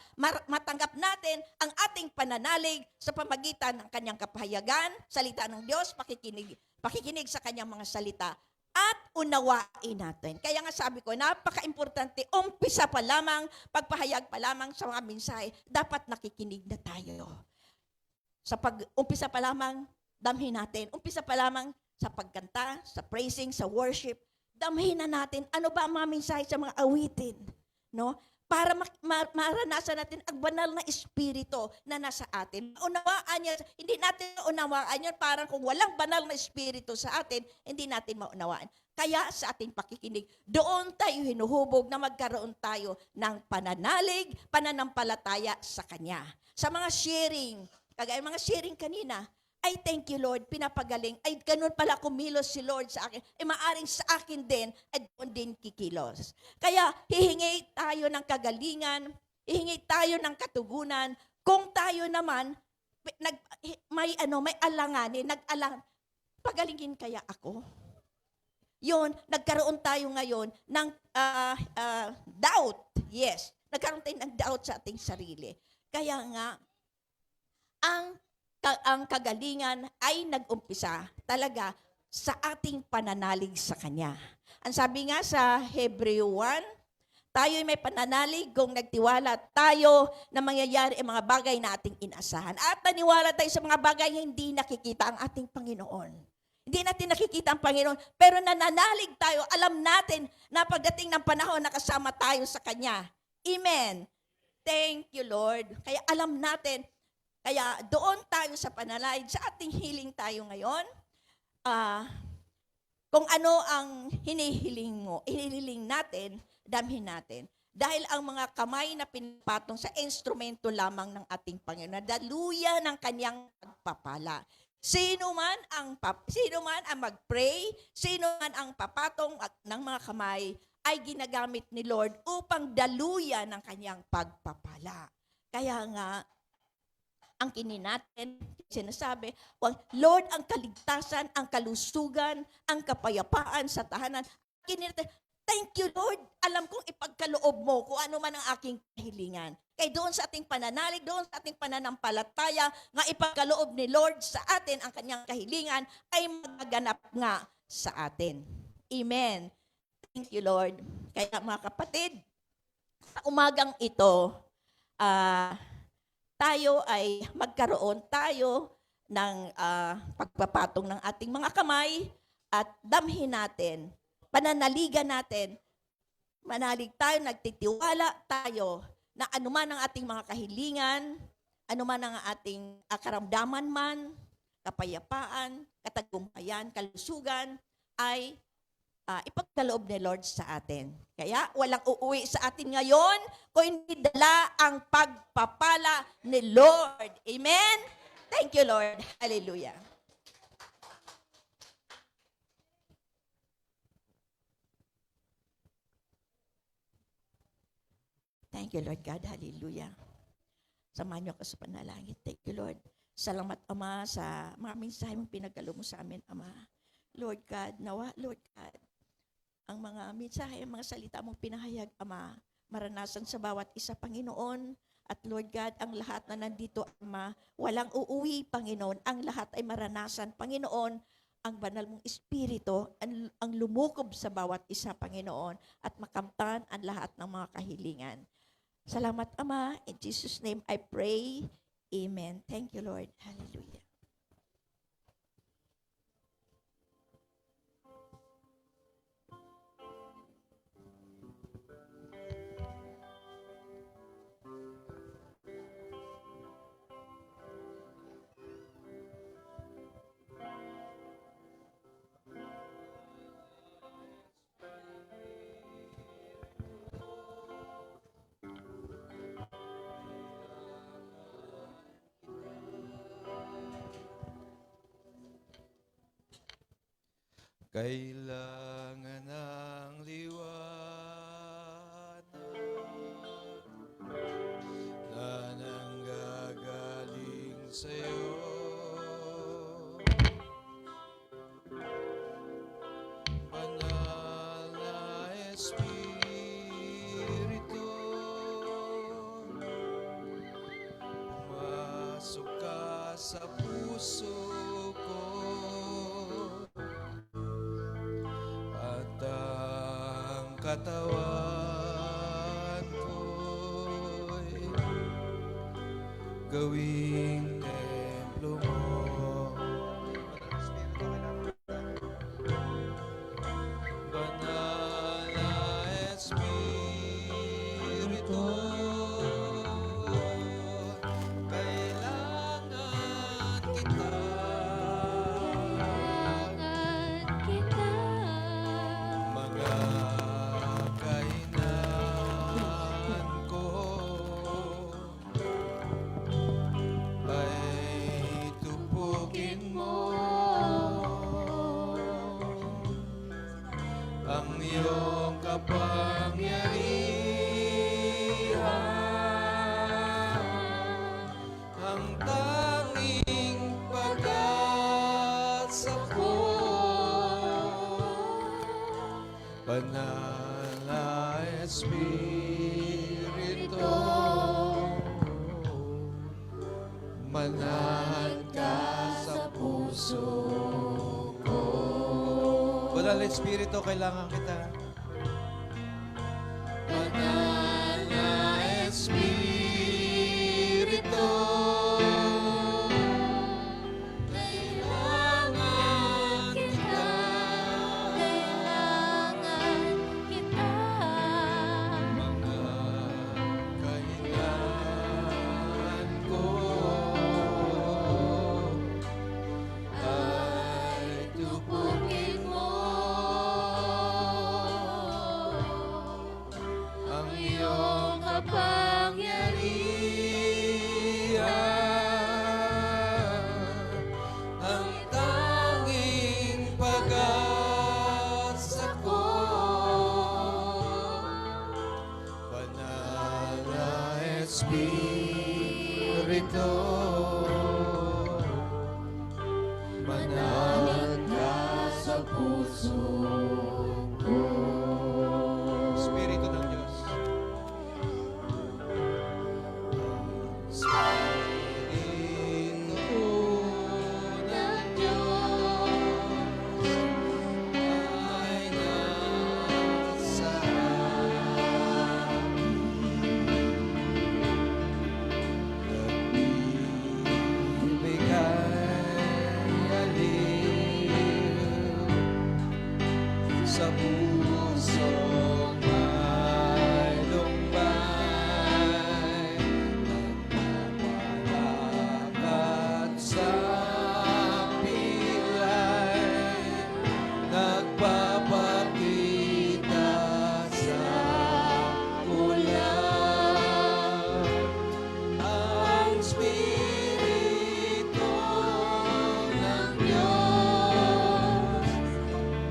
matanggap natin ang ating pananalig sa pamagitan ng Kanyang kapahayagan, salita ng Diyos, pakikinig sa Kanyang mga salita, at unawain natin. Kaya nga sabi ko, napaka-importante, umpisa pa lamang, pagpahayag pa lamang sa mga mensahe, dapat nakikinig na tayo. Sa umpisa pa lamang, damhin natin. Umpisa pa lamang sa pagkanta, sa praising, sa worship, damhin na natin ano ba ang mga mensahe sa mga awitin, no? Para maranasan natin ang banal na espiritu na nasa atin. Unawaan niya, hindi natin unawaan yun, parang kung walang banal na espiritu sa atin, hindi natin maunawaan. Kaya sa ating pakikinig, doon tayo hinuhubog na magkaroon tayo ng pananalig, pananampalataya sa Kanya. Sa mga sharing, kagaya mga sharing kanina, ay thank you Lord, pinapagaling, ay ganun pala kumilos si Lord sa akin, ay maaring sa akin din, ay doon din kikilos. Kaya hihingi tayo ng kagalingan, hihingi tayo ng katugunan, kung tayo naman, may alanganin, pagalingin kaya ako? Yun, nagkaroon tayo ngayon ng doubt, yes, nagkaroon tayo ng doubt sa ating sarili. Kaya nga, ang kagalingan ay nag-umpisa talaga sa ating pananalig sa Kanya. Ang sabi nga sa Hebreo 1, tayo may pananalig kung nagtiwala tayo na mangyayari ang mga bagay na ating inasahan. At naniwala tayo sa mga bagay na hindi nakikita ang ating Panginoon. Hindi natin nakikita ang Panginoon, pero nananalig tayo, alam natin na pagdating ng panahon nakasama tayo sa Kanya. Amen. Thank you, Lord. Kaya alam natin, kaya doon tayo sa pananalig, sa ating healing tayo ngayon, kung ano ang hinihiling natin, damhin natin. Dahil ang mga kamay na pinapatong sa instrumento lamang ng ating Panginoon, daluya ng Kanyang pagpapala. Sino man ang mag-pray, sino man ang papatong ng mga kamay, ay ginagamit ni Lord upang daluyan ng Kanyang pagpapala. Kaya nga, ang natin, sinasabi, Lord, ang kaligtasan, ang kalusugan, ang kapayapaan sa tahanan. Thank you, Lord. Alam kong ipagkaloob mo kung ano man ang aking kahilingan. Kaya doon sa ating pananalig, doon sa ating pananampalataya, nga ipagkaloob ni Lord sa atin ang kanyang kahilingan, ay magaganap nga sa atin. Amen. Thank you, Lord. Kaya mga kapatid, sa umagang ito, tayo ay magkaroon tayo ng pagpapatong ng ating mga kamay at damhin natin, pananaligan natin, manalig tayo, nagtitiwala tayo na anuman ang ating mga kahilingan, anuman ang ating karamdaman man, kapayapaan, katagumpayan, kalusugan, ay ipagkaloob ni Lord sa atin. Kaya walang uuwi sa atin ngayon kung hindi dala ang pagpapala ni Lord. Amen? Thank you, Lord. Hallelujah. Thank you, Lord God. Hallelujah. Samahan niyo ako sa panalangin. Thank you, Lord. Salamat, Ama, sa mga mensahe mong pinagkalo mo sa amin, Ama. Lord God, nawa, Lord God, ang mga mensahe, ang mga salita mong pinahayag, Ama, maranasan sa bawat isa, Panginoon. At Lord God, ang lahat na nandito, Ama, walang uuwi, Panginoon. Ang lahat ay maranasan, Panginoon, ang banal mong espiritu, ang lumukob sa bawat isa, Panginoon, at makamtan ang lahat ng mga kahilingan. Salamat, Ama. In Jesus' name I pray. Amen. Thank you, Lord. Hallelujah. Kailangan ng liwanag na nanggagaling sa'yo. Banal na Espiritu, pumasok ka sa puso ko at ang katawan ko'y gawing templo mo. Banal na Espiritu, kailangan kita. Mga kainan ko ay tupukin mo. Ang iyong kapangyarihan, ang tanging pag-asa ko. Banal na Espiritu, manahan ka sa puso ko. Banal na Espiritu, kailangan kita. Banal na Espiritu, kailangan kita. Mga kailangan ko ay tupukin mo. Ang iyong kapangyarihan, ang tanging pag-asa ko. Banal na Espiritu, manahan ka sa puso ko. Espiritu ng Diyos. Espiritu ng Diyos ay nasa nagbibigay aliw sa pusong may lumbay, nagpapalakad sa pilay, nagpapakita sa ulan. Ang Espiritu ng Diyos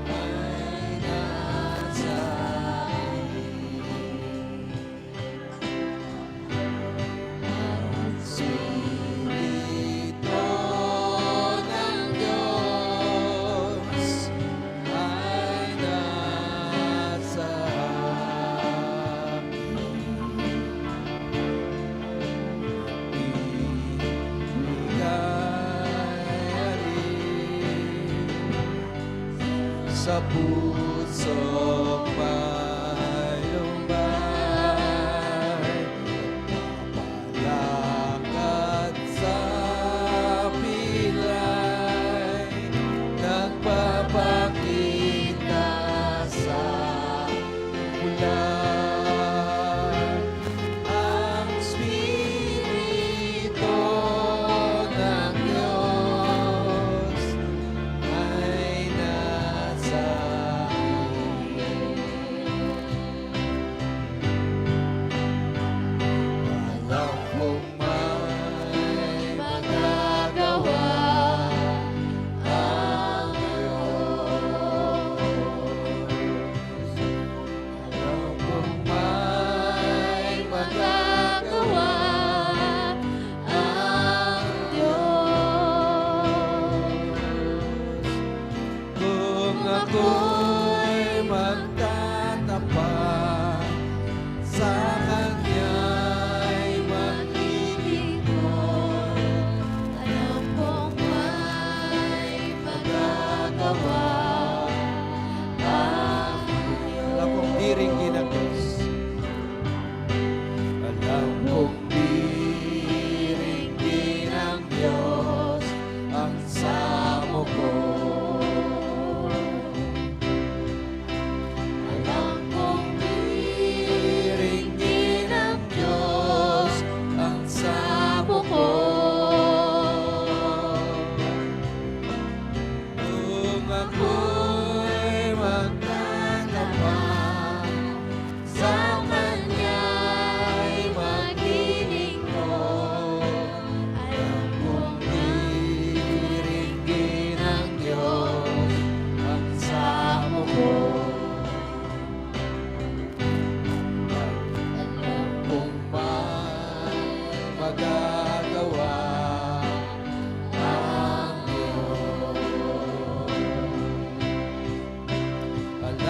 ay nasa akin. Ang Espiritu ng Diyos ay nasa akin. Sa pusong may lumbay, nagpapalakad sa pilay, nagpapakita sa ulan. Ang Espiritu ng Diyos ay nasa akin.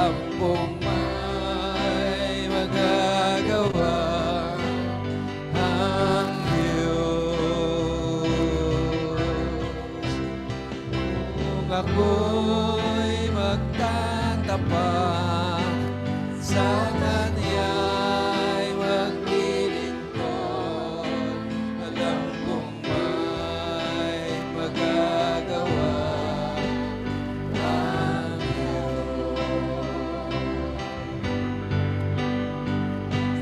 alam kong may magagawa ang Diyos. Kung ako'y magtatapat sa Kanya'y maglilingkod, alam kong may magagawa ang Diyos.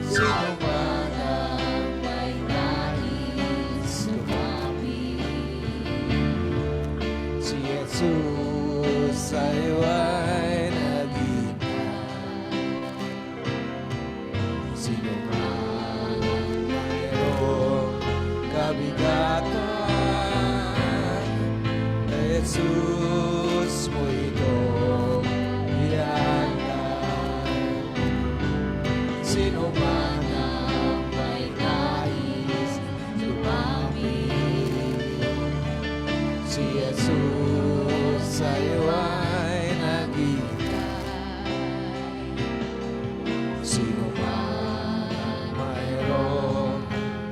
Sino man ang may nais lumapit, si Jesus ay naghihintay. Sino man ang mayroong kabigatan, kay Jesus mo itong ialay. Sino man ang may nais lumapit, si Jesus ay naghihintay. Sino man ang mayroong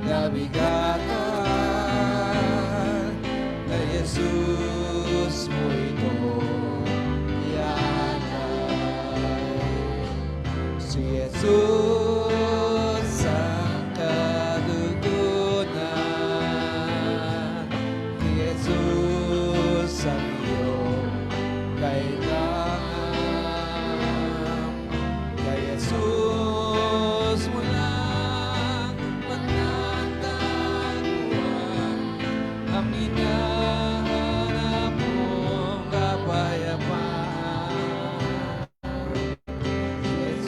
kabigatan, kay Jesus mo itong ialay. Si Jesus ang kadugunan, si Jesus ang iyong kailangan. Kay Jesus mo lang matatagpuan ang hinahanap mong kapayapaan.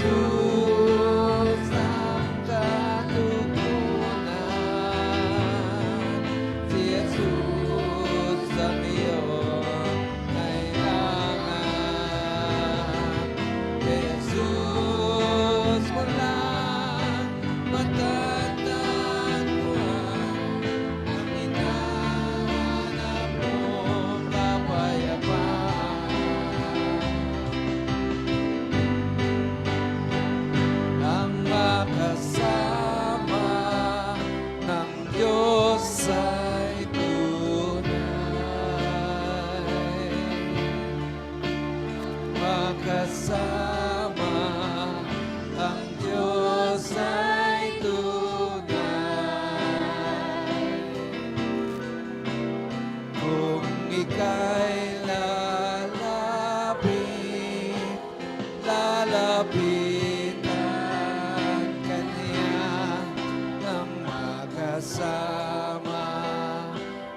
Jesus ang katutunan, si Jesus ang iyong kailangan. Kay Jesus mo lang matatagpuan ang hinahanap mong kapayapaan. Ang makasama ng Diyos ay tunay. Makasama ang Diyos ay tunay. Kung ika'y lalapitan Kanya ng makasama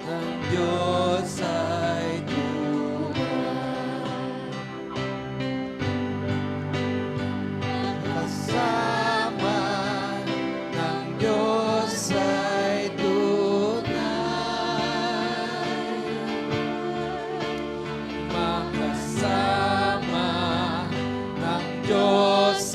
ng Diyos ay tunay. Kasama ng Diyos ay tunay. Makasama ng Diyos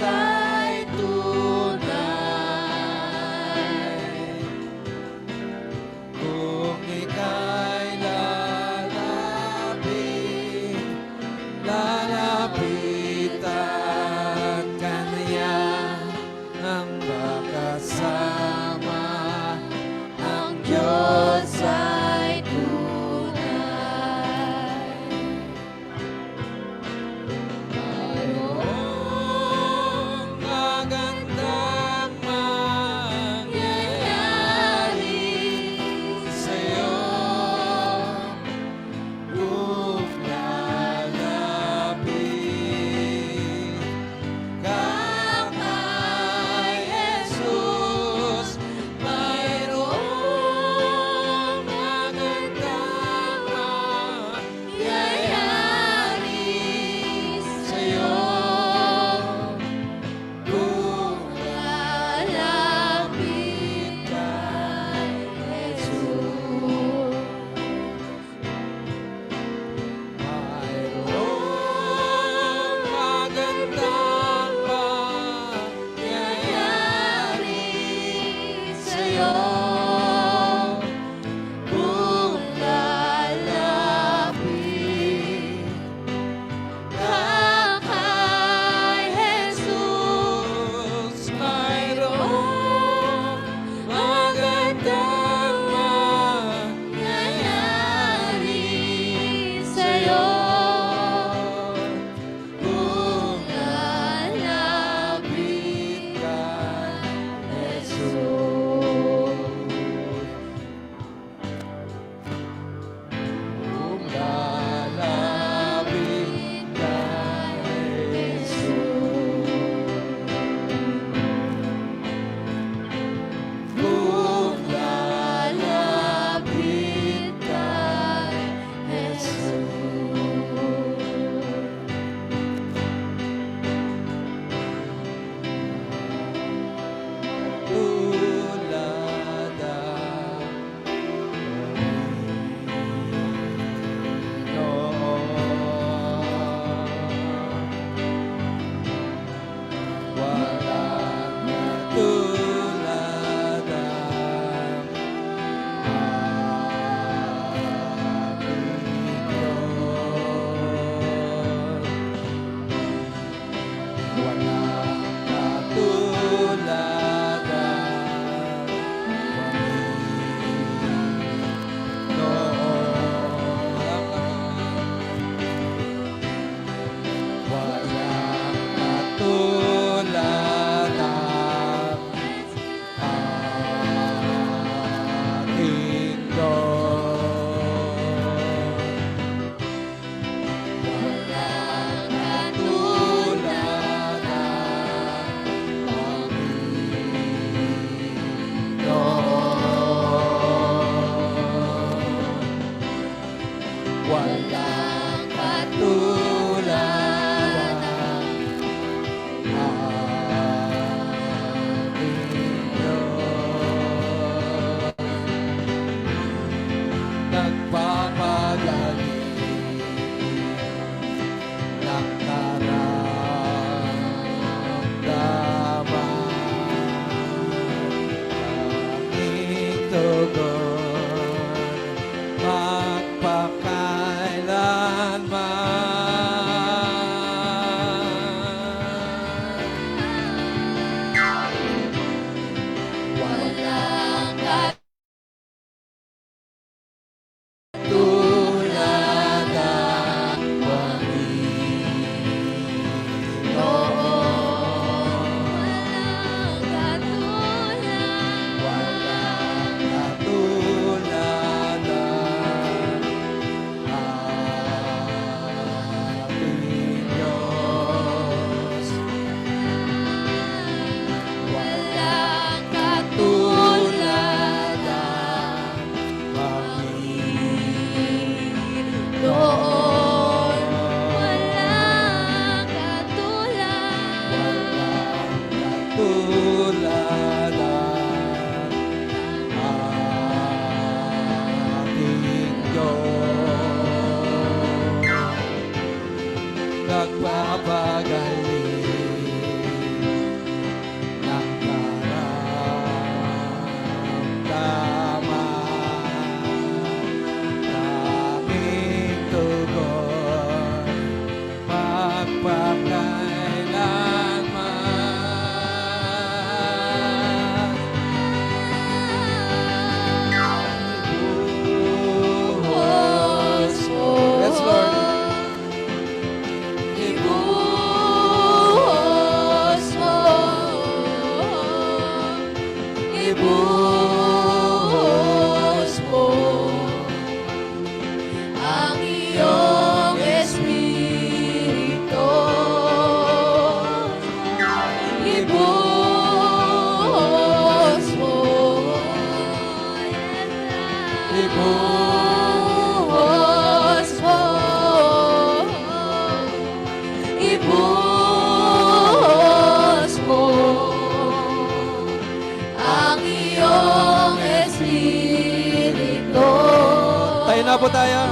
po tayo.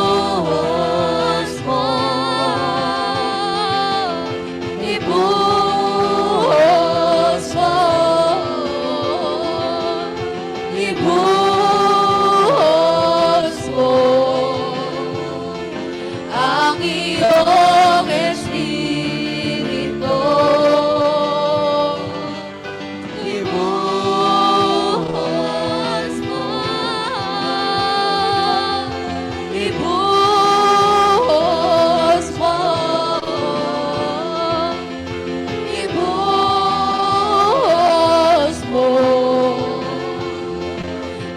Ibuhos mo, ibuhos mo, ibuhos mo ang iyong Espiritu. Ibuhos mo, ibuhos mo, ibuhos mo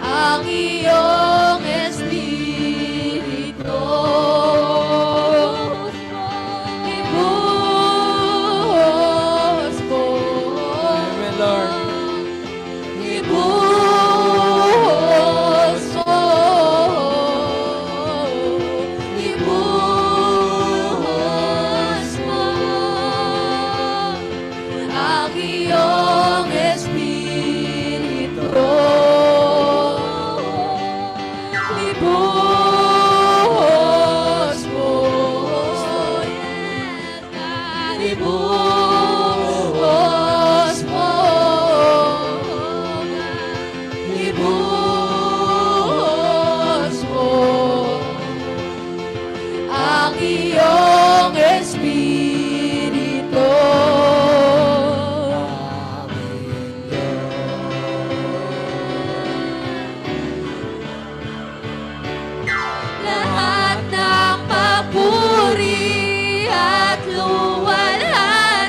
ang iyong Espiritu. Ibuhos mo, Amen, Lord. ibuhos mo, ibuhos mo ang iyong Espiritu. Ibuhos mo, ibuhos mo, ibuhos mo ang iyong Espiritu. Lahat ng papuri at luwalhati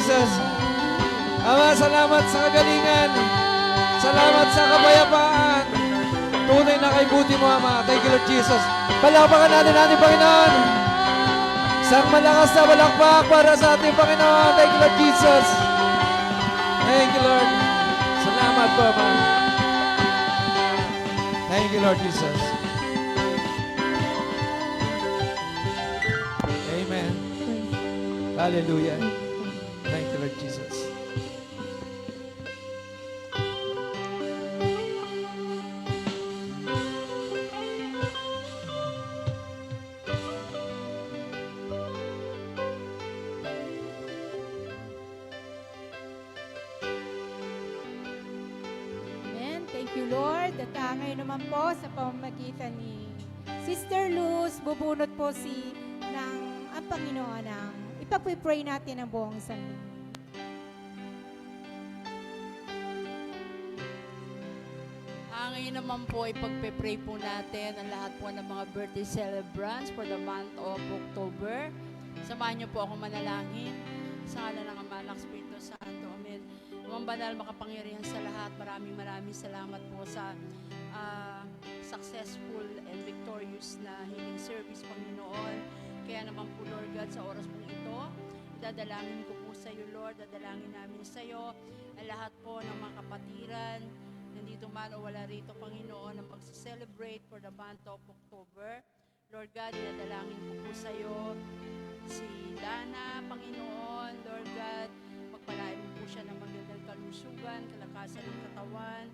Jesus. Ama, salamat sa kagalingan. Salamat sa kapayapaan. Tunay na kay buti mo, Ama. Thank you, Lord Jesus. Palakpakan natin ating Panginoon. Isang malakas na palakpak para sa ating Panginoon. Thank you, Lord Jesus. Thank you, Lord. Salamat po, Ama. Thank you, Lord Jesus. Amen. Hallelujah. Thank you, Lord Jesus. Amen. Thank you, Lord. At ngayon naman po sa pamamagitan ni Sister Luz, bubunot po ng ang Panginoon ang ipag-pray natin ang buong sanling. Ngayon naman po, ipagpe-pray po natin ang lahat po ng mga birthday celebrants for the month of October. Samahan niyo po ako manalangin sa ngalan ng Ama, ng Espiritu Santo. Amen. Amang banal, makapangyarihan sa lahat, maraming salamat po sa successful and victorious na healing service, Panginoon. Kaya naman po, Lord God, sa oras pong ito, idadalangin ko po sa iyo, Lord, dadalangin namin sa iyo ang lahat po ng mga kapatiran, nandito man o wala rito, Panginoon, na mag-celebrate for the month of October. Lord God, idadalangin ko po sa iyo si Lana, Panginoon. Lord God, pagpalain mo po siya ng magandang kalusugan, kalakasan ng katawan.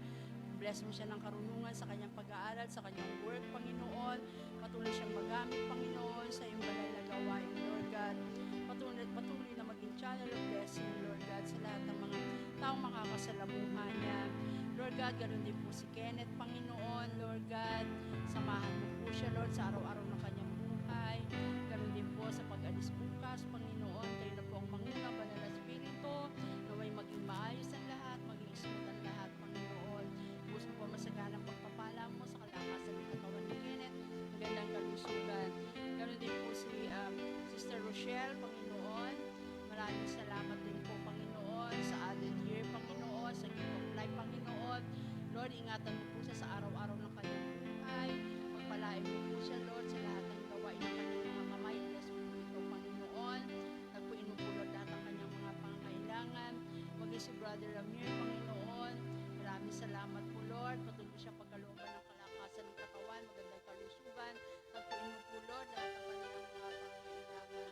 Bless mo siya ng karunungan sa kanyang pag-aaral, sa kanyang work, Panginoon. Patuloy siyang magamit, Panginoon, sa iyong banal na gawain, Lord God. Patuloy na maging channel of blessing, Lord God, sa lahat ng mga taong makakasalamuhan niya. Lord God, ganoon din po si Kenneth, Panginoon. Lord God, samahan mo po siya, Lord, sa araw-araw ng kanyang buhay. Ganoon din po sa pag-alis bukas, Panginoon. Kayo na po ang manguna, Banal na Espiritu, naway maging maayos ang lahat, maging smooth ang lahat, Panginoon. Gusto po masaganang pagpapala mo sa kalakasan ng katawan ni Kenneth, magandang kalusugan. Ganoon din po si Sister Rochelle, Panginoon. Maraming salamat din po, Panginoon, sa added year, Panginoon, sa gift of life, Panginoon. Lord, ingatan mo po siya sa araw-araw ng kanyang buhay. Magpalain mo po siya, Lord, sa lahat ng gawain ng kanyang mga kamay. Bless mo po ito, Panginoon. Nagpuin mo po, Lord, lahat ng kanyang mga pangangailangan. Maging si Brother Ramir, Panginoon. Maraming salamat po, Lord. Patuloy siya pagkalooban ng kalakasan ng katawan, magandang kalusugan. Nagpuin mo po, Lord, lahat ng kanyang mga pangangailangan.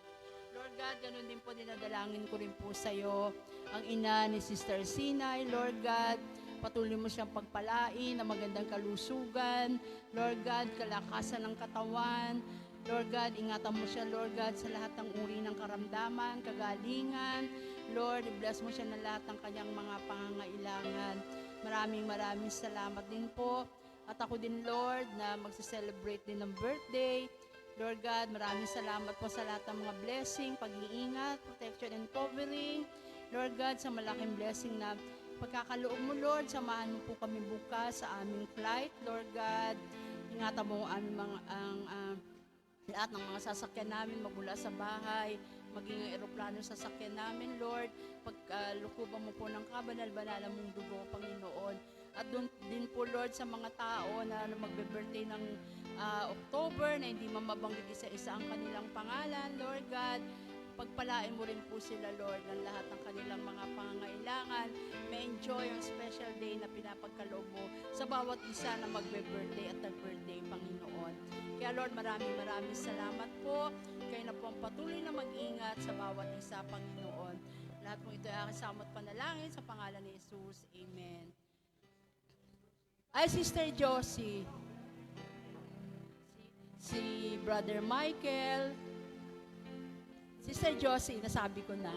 Lord God, ganun din po dinadalangin ko rin po sa iyo ang ina ni Sister Sinay. Lord God, patuloy mo siyang pagpalain na magandang kalusugan. Lord God, kalakasan ng katawan. Lord God, ingatan mo siya, Lord God, sa lahat ng uri ng karamdaman, kagalingan. Lord, bless mo siya ng lahat ng kanyang mga pangangailangan. Maraming salamat din po. At ako din, Lord, na magse-celebrate din ng birthday. Lord God, maraming salamat po sa lahat ng mga blessing, pag-iingat, protection and covering. Lord God, sa malaking blessing na pagkakaloob mo, Lord, samahan mo po kami bukas sa aming flight. Lord God, ingatan mo ang aming lahat ng mga sasakyan namin magmula sa bahay, maging ang eroplano sa sasakyan namin, Lord. Paglukuban mo po ng kabanal-banal mong dugo, Panginoon. At doon din po, Lord, sa mga tao na magbe-birthday ng October na hindi mabanggit isa-isa ang kanilang pangalan, Lord God, pagpalain mo rin po sila, Lord, ng lahat ng kanilang mga pangangailangan. May enjoy ang special day na pinapagkaloob mo sa bawat isa na magbe-birthday at nag-birthday, Panginoon. Kaya, Lord, maraming salamat po. Kayo na po ang patuloy na mag-ingat sa bawat isa, Panginoon. Lahat po ito ay aking samot panalangin sa pangalan ni Jesus. Amen. Ay, Sister Josie, si Brother Michael, Sister Josie, nasabi ko na.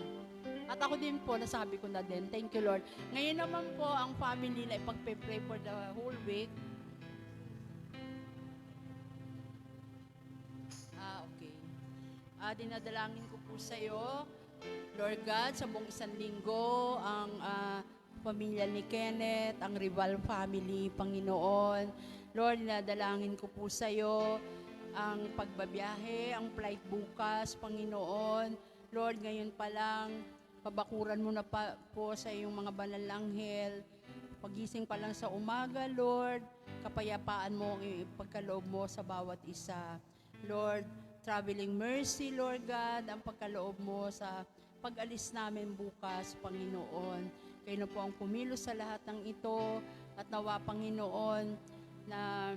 At ako din po, nasabi ko na din. Thank you, Lord. Ngayon naman po, ang family na ipagpe-pray for the whole week. Okay. Dinadalangin ko po sa iyo, Lord God, sa buong isang linggo, ang pamilya ni Kenneth, ang Rival family, Panginoon. Lord, dinadalangin ko po sa iyo, ang pagbabiyahe, ang flight bukas, Panginoon. Lord, ngayon pa lang, pabakuran mo na po sa iyong mga banal na anghel. Pagising pa lang sa umaga, Lord, kapayapaan mo ang pagkaloob mo sa bawat isa. Lord, traveling mercy, Lord God, ang pagkaloob mo sa pag-alis namin bukas, Panginoon. Kayo na po ang kumilos sa lahat ng ito at nawa, Panginoon, na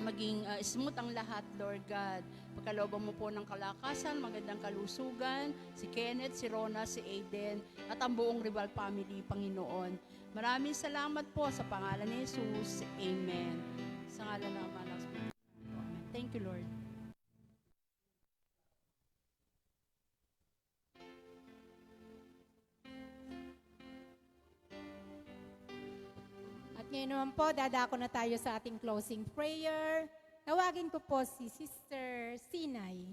maging smooth ang lahat, Lord God. Pagkalooban mo po ng kalakasan, magandang kalusugan, si Kenneth, si Rona, si Aiden, at ang buong Rival family, Panginoon. Maraming salamat po sa pangalan ni Jesus. Amen. Sa ngalan ng Ama ng Espiritu. Amen. Thank you, Lord. At ngayon naman po, dadako na tayo sa ating closing prayer. Tawagin ko po si Sister Sinay.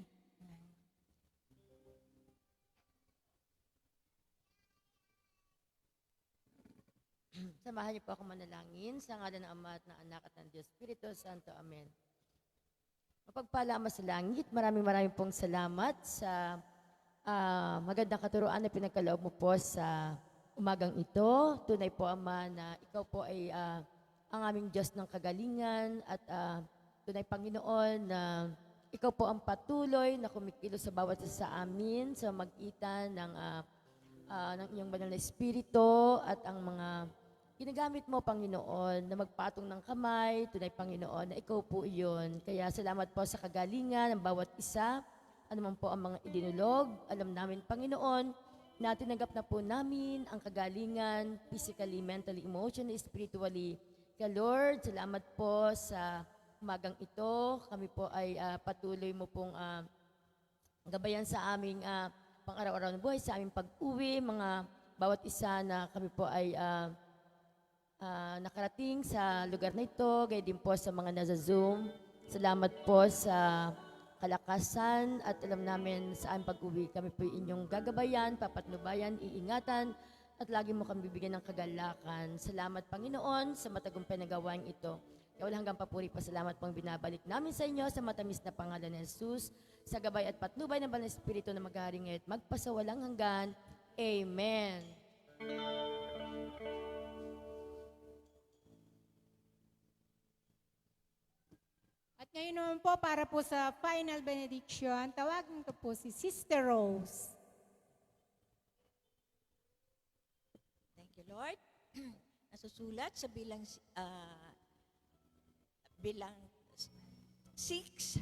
Samahan niyo po ako manalangin sa ngalan ng Ama at ng Anak at ng Diyos Espiritu Santo. Amen. Mapagpala Ama sa langit, maraming pong salamat sa magandang katuruan na pinagkaloob mo po sa umagang ito. Tunay po, Ama, na ikaw po ay ang aming Diyos ng kagalingan at tunay, Panginoon, na ikaw po ang patuloy na kumikilos sa bawat isa sa amin sa magitan ng iyong banal na Espiritu at ang mga ginagamit mo, Panginoon, na magpatong ng kamay, tunay, Panginoon, na ikaw po iyon. Kaya salamat po sa kagalingan ng bawat isa, anuman po ang mga idinulog. Alam namin, Panginoon, na tinanggap na po namin ang kagalingan, physically, mentally, emotionally, spiritually. Kaya Lord, salamat po sa umagang ito. Kami po ay patuloy mo pong gabayan sa aming pang-araw-araw na buhay, sa aming pag-uwi, mga bawat isa na kami po ay nakarating sa lugar na ito, gaya din po sa mga nasa Zoom. Salamat po sa kalakasan at alam namin sa aming pag-uwi, kami po inyong gagabayan, papatnubayan, iingatan, at lagi mo kami bibigyan ng kagalakan. Salamat, Panginoon, sa matagumpay na gawain ito. Kaya wala hanggang papuri pa salamat pong binabalik namin sa inyo sa matamis na pangalan ni Jesus, sa gabay at patnubay ng Banal na Espiritu na maghari ngayon at magpasawalang hanggan. Amen. At ngayon naman po, para po sa final benediction, tawagin ko po si Sister Rose. Thank you, Lord. Nasusulat sa bilang 6,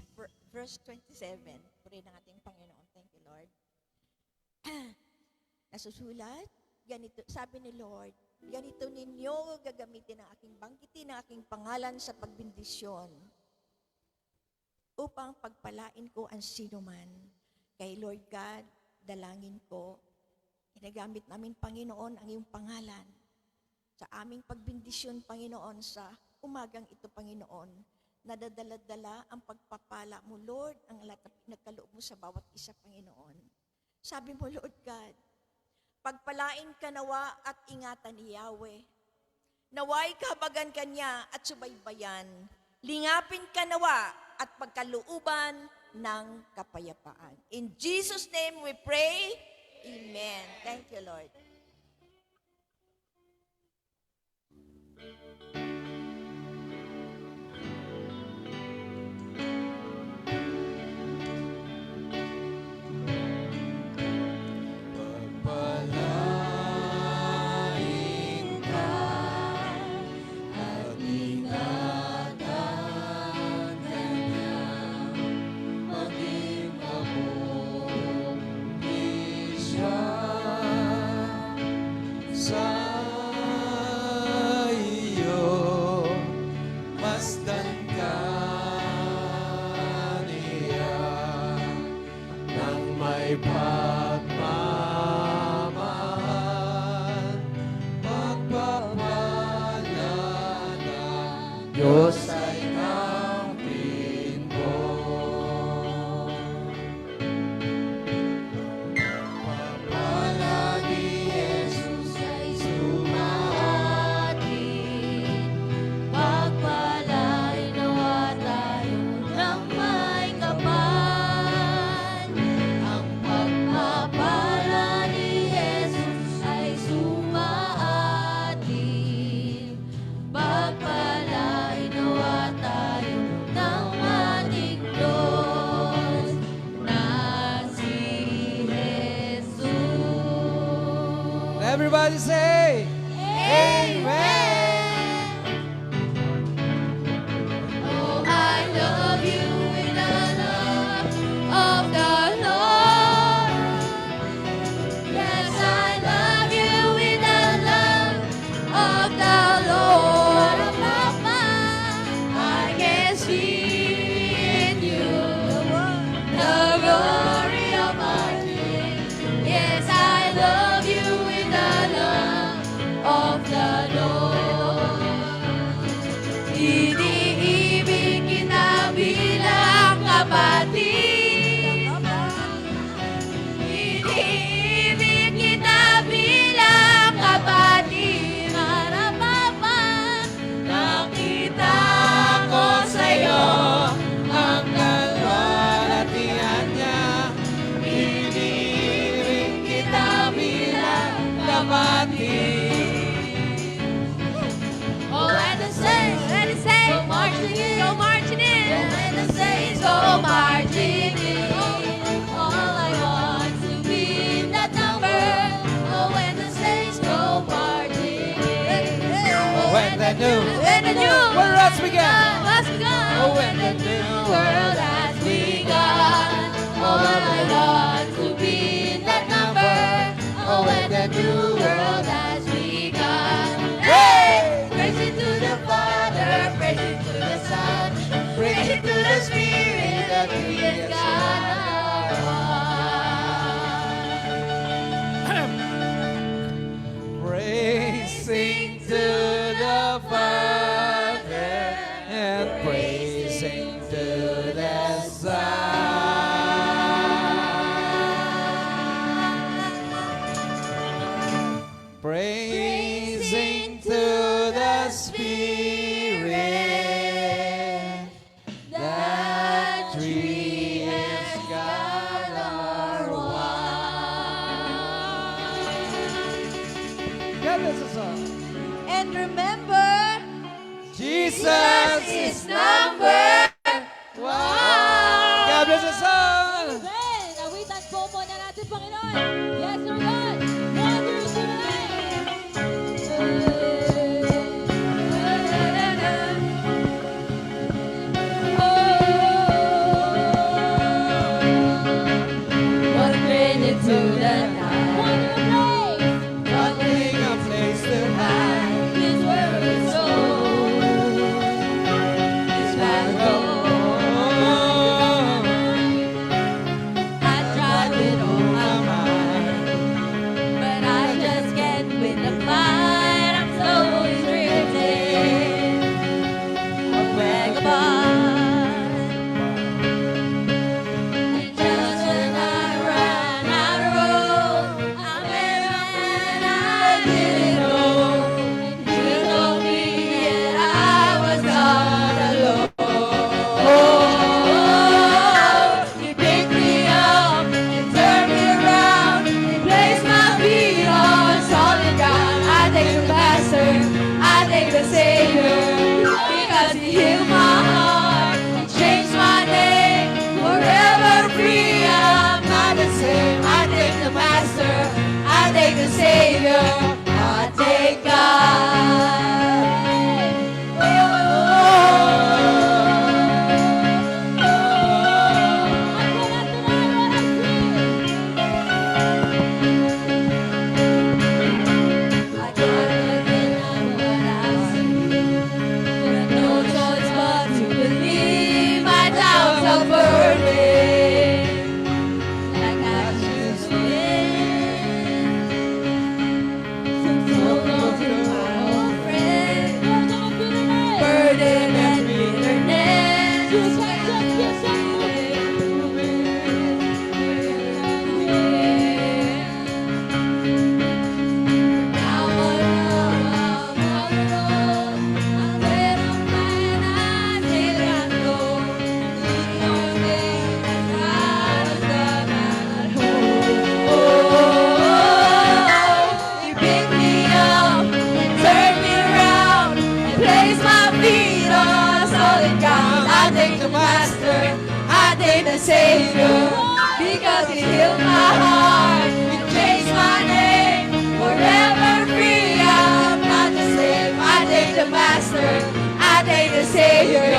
verse 27. Purihin ng ating Panginoon. Thank you, Lord. Nasusulat, ganito, sabi ni Lord, ganito ninyo gagamitin ang aking banggitin, ang aking pangalan sa pagbindisyon upang pagpalain ko ang sinuman. Kay Lord God, dalangin ko, ginagamit namin, Panginoon, ang iyong pangalan sa aming pagbindisyon, Panginoon, sa umagang ito, Panginoon, nadadala-dala ang pagpapala mo, Lord, ang lahat na pinagkaloob mo sa bawat isa, Panginoon. Sabi mo, Lord God, pagpalain ka nawa at ingatan ni Yahweh. Naway kahabagan ka niya at subaybayan. Lingapin ka nawa at pagkalooban ng kapayapaan. In Jesus' name we pray. Amen. Thank you, Lord. Diyos ay kampin ko. Palagi Jesus ay sumahatid. Pagpalain nawa tayo ng may kapal. Ang pagpapala ni Jesus pagpalain nawa tayo ng ating Diyos na si Jesus. Everybody say, Amen! Oh, I love you with the love of the Lord. Yes, I love you with the love of the Lord. I can see in you the glory of our King. Yes, I love you with the love of the Lord. Iniibig kita bilang kapatid. Iniibig kita bilang kapatid. Para Papa, nakita ko sa'yo ang kalwalhatian niya. Iniibig kita bilang kapatid. Oh, and the saints, go marching in, go marching in. Oh, and the saints go marching in. All I want to be in that number. Oh, when the saints go marching in. Oh, When the new world has begun. has begun. Oh, when the new world has begun. All I want to be in that number. Oh, when the new world has begun. Hey! Praise it to the Father, praise it to the Son, praise it to the Spirit, the three is God the one. Praising to the Father and praising to the Son. Praising to the Spirit. That three is God our one. God bless us all. And remember, Jesus is number one. God bless us all. Amen! Awitan po muna natin, Panginoon. Yes, or what? Wonders One minute to the night, Nothing a place to hide. this world is so. This man I tried with all my might. place my feet on solid ground. I thank the Master, I thank the Savior, because He healed my heart, He changed my name, forever free. I'm not the same. I thank the Master, I thank the Savior.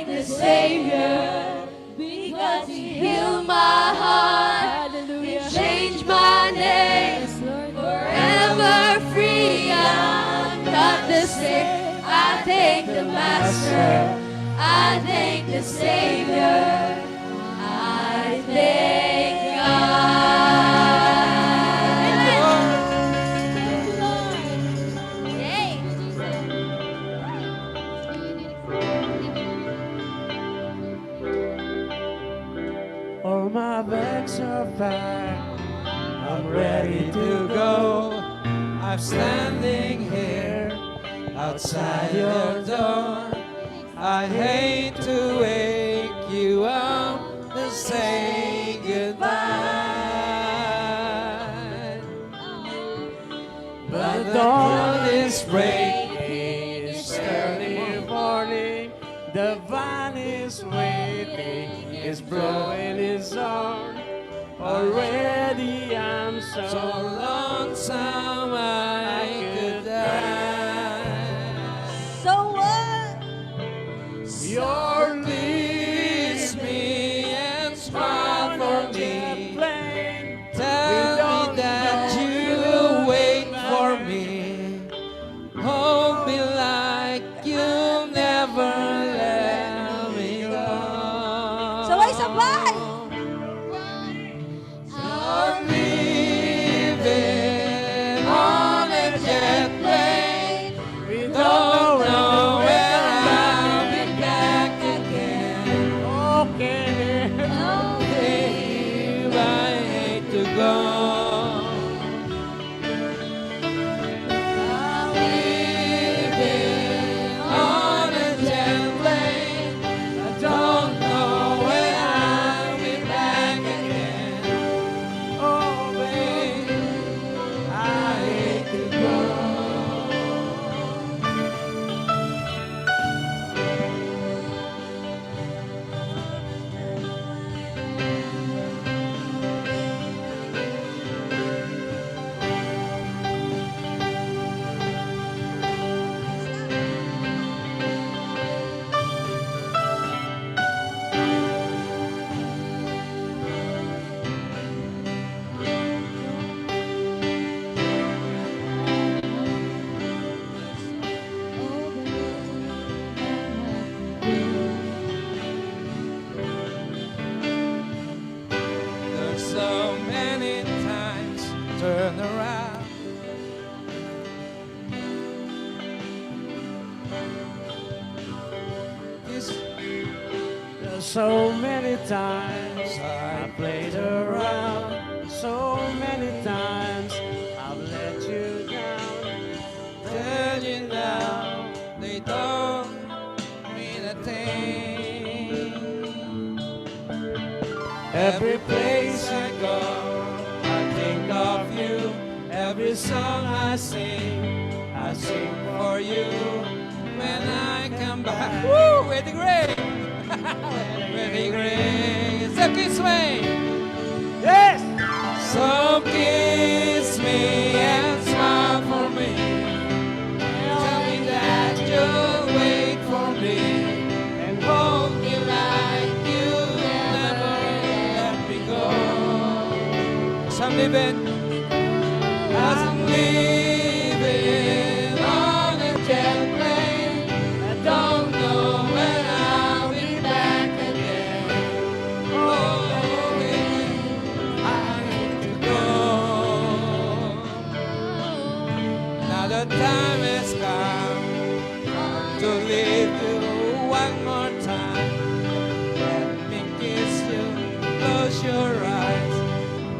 The Savior, because He healed my heart, He changed my name, forever free. I'm not the same. I thank the Master, I thank the Savior, I thank God. All my bags are packed. I'm ready to go. I'm standing here outside your door. I hate to wake you up to say goodbye, but the dawn is breaking, it's early morning. The vine is waiting, it's blowing its horn. Already I'm so lonesome I could die. So what? Your leaves me and smile for me. Tell me that you'll wait for me. Hold me like you'll never let me go. Sabay-sabay! I'm leaving on a jet plane. We don't know when I'll be back again. Okay, babe, I hate to go. I'm leaving on a jet plane. I don't know when I'll be back again. Oh, babe, I hate to go. There's so many times turn around. There's so many times I played around. So many times I've let you down. Tell you now they don't mean a thing. Every place I go, I think of you. Every song I sing for you. When I come back, woo, with the grace, with the grace. So kiss me, yes. So kiss me and smile for me. Tell me that you'll wait for me and hold me like you'll never let me go. 'Cause I'm leaving on a jet plane. I don't know when I'll be back again. Oh, baby, I need to go. Now the time has come to leave you one more time. Let me kiss you, close your eyes.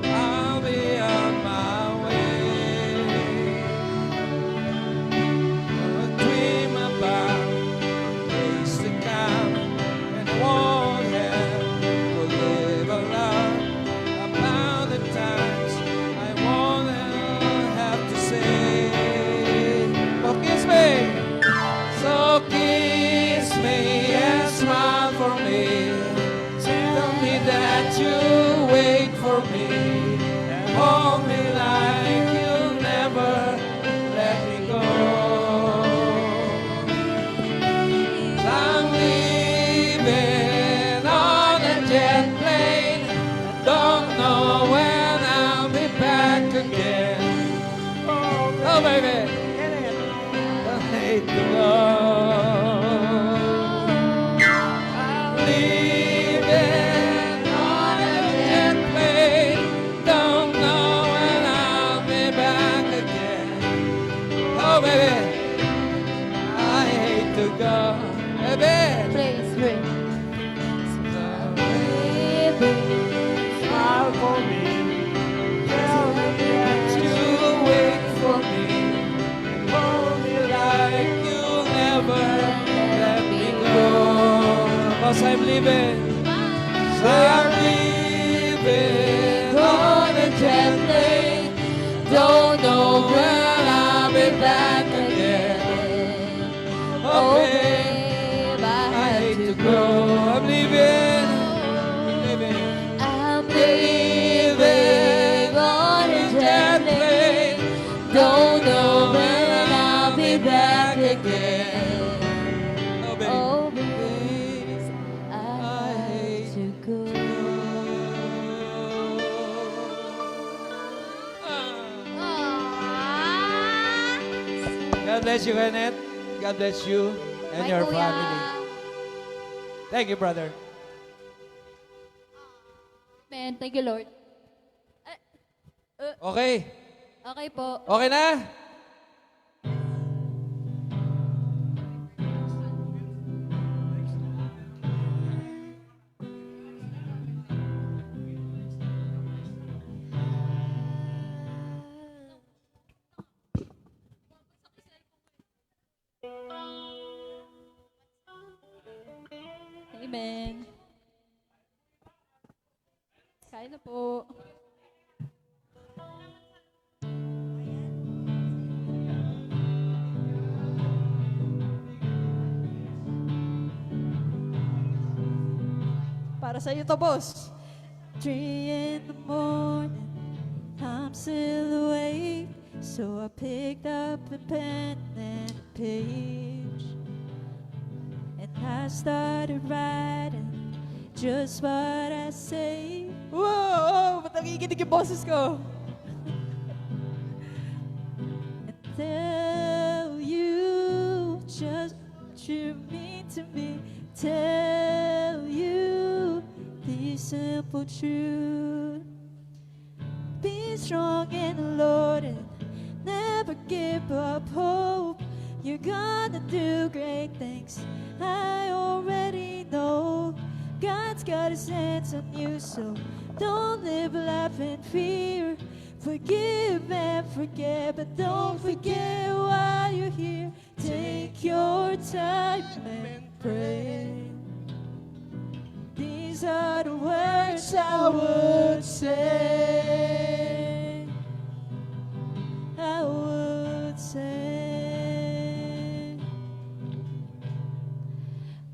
I'll be on my way. I'll dream about days to come, and I won't have to live alone. About the times I won't have to say, oh, kiss me, so kiss me and smile for me. Tell me that you wait for me and hold me like you'll never let me go. I'm leaving on a jet plane. Don't know when I'll be back again. Oh, baby, I hate to go. I'm leaving on a jet plane. Don't know when I'll be back again. Oh, baby, I hate to go. Baby, Praise, praise. smile for me. Tell me that you'll wait for me. Yes, I'm leaving. Say I'm leaving on a jet plane. Don't know when I'll be back again. Oh, babe, I hate to go. I'm leaving. I'm leaving on a jet plane. Don't know when I'll be back again. Oh, baby. Oh, babe, I hate to go. God bless you, Kenneth. God bless you and Bye, your Kuya. family. Thank you, brother. Amen. Thank you, Lord. Okay. Okay po. Okay na? Amen. Kain na po. Para sa iyo to, boss. 3 in the morning, I'm still awake. So I picked up a pen and a page, and I started writing just what I say. Whoa! Ba't nakikinig yung boses ko? And tell you just what you mean to me. Tell you the simple truth. Be strong in the Lord and never give up hope. You're gonna do great things. I already know God's got his hands on you, so don't live life in fear. Forgive and forget, but don't forget while you're here. Take your time and pray. These are the words I would say. I would say.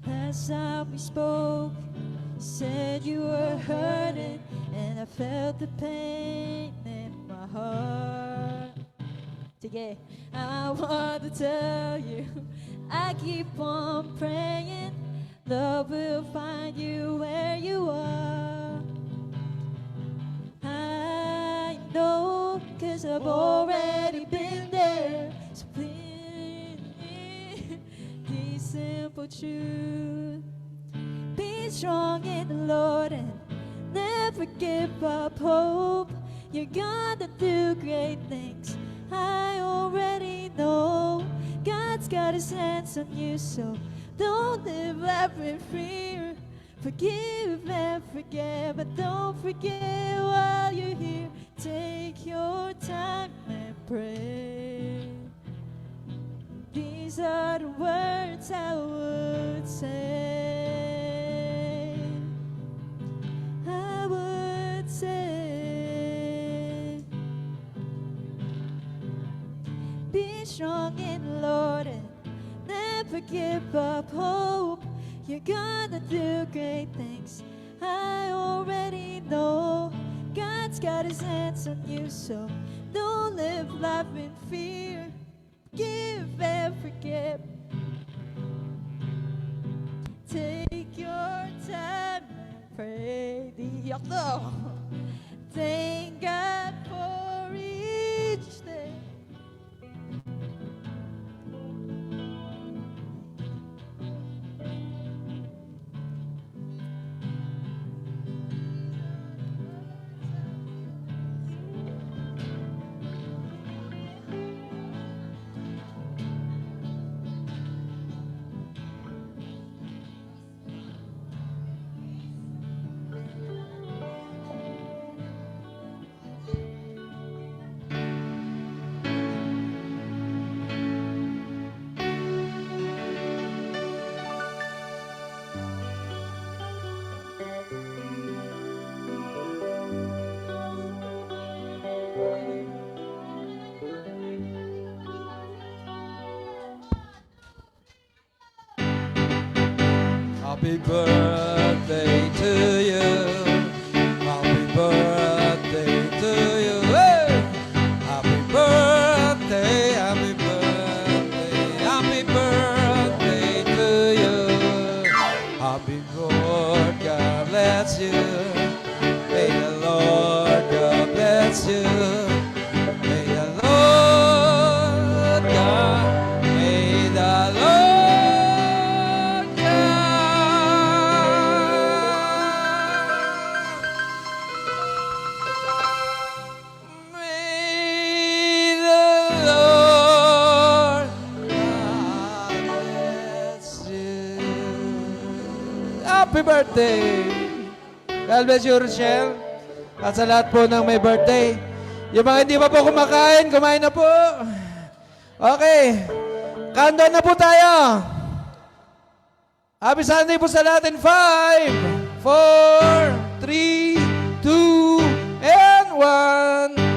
Last time we spoke, you said you were hurting, and I felt the pain in my heart. Sige, I want to tell you, I keep on praying, love will find you where you are. I know, 'cause I've already been there. So please, the simple truth. Be strong in the Lord and never give up hope. You're gonna do great things. I already know God's got his hands on you, so don't live life in fear. Forgive and forget, but don't forget while you're here. Take your time and pray. These are the words I would say. I would say. Be strong in the Lord and never give up hope. You're gonna do great things. I already know God's got his hands on you, so don't live life in fear. Give and forget. Take your time and pray. Di ako. Thank God for each day. Happy birthday to you. Happy birthday to you. Hey! Happy birthday, happy birthday, happy birthday to you. Happy Lord, God bless you. May the Lord God bless you. May the Lord God, may the Lord may the Lord God bless you. Happy birthday! God bless you, Rochelle. At sa lahat po ng may birthday. Yung mga hindi pa po kumakain, kumain na po. Okay. Countdown na po tayo. Happy Sunday po sa lahat in 5, 4, 3, 2, and 1.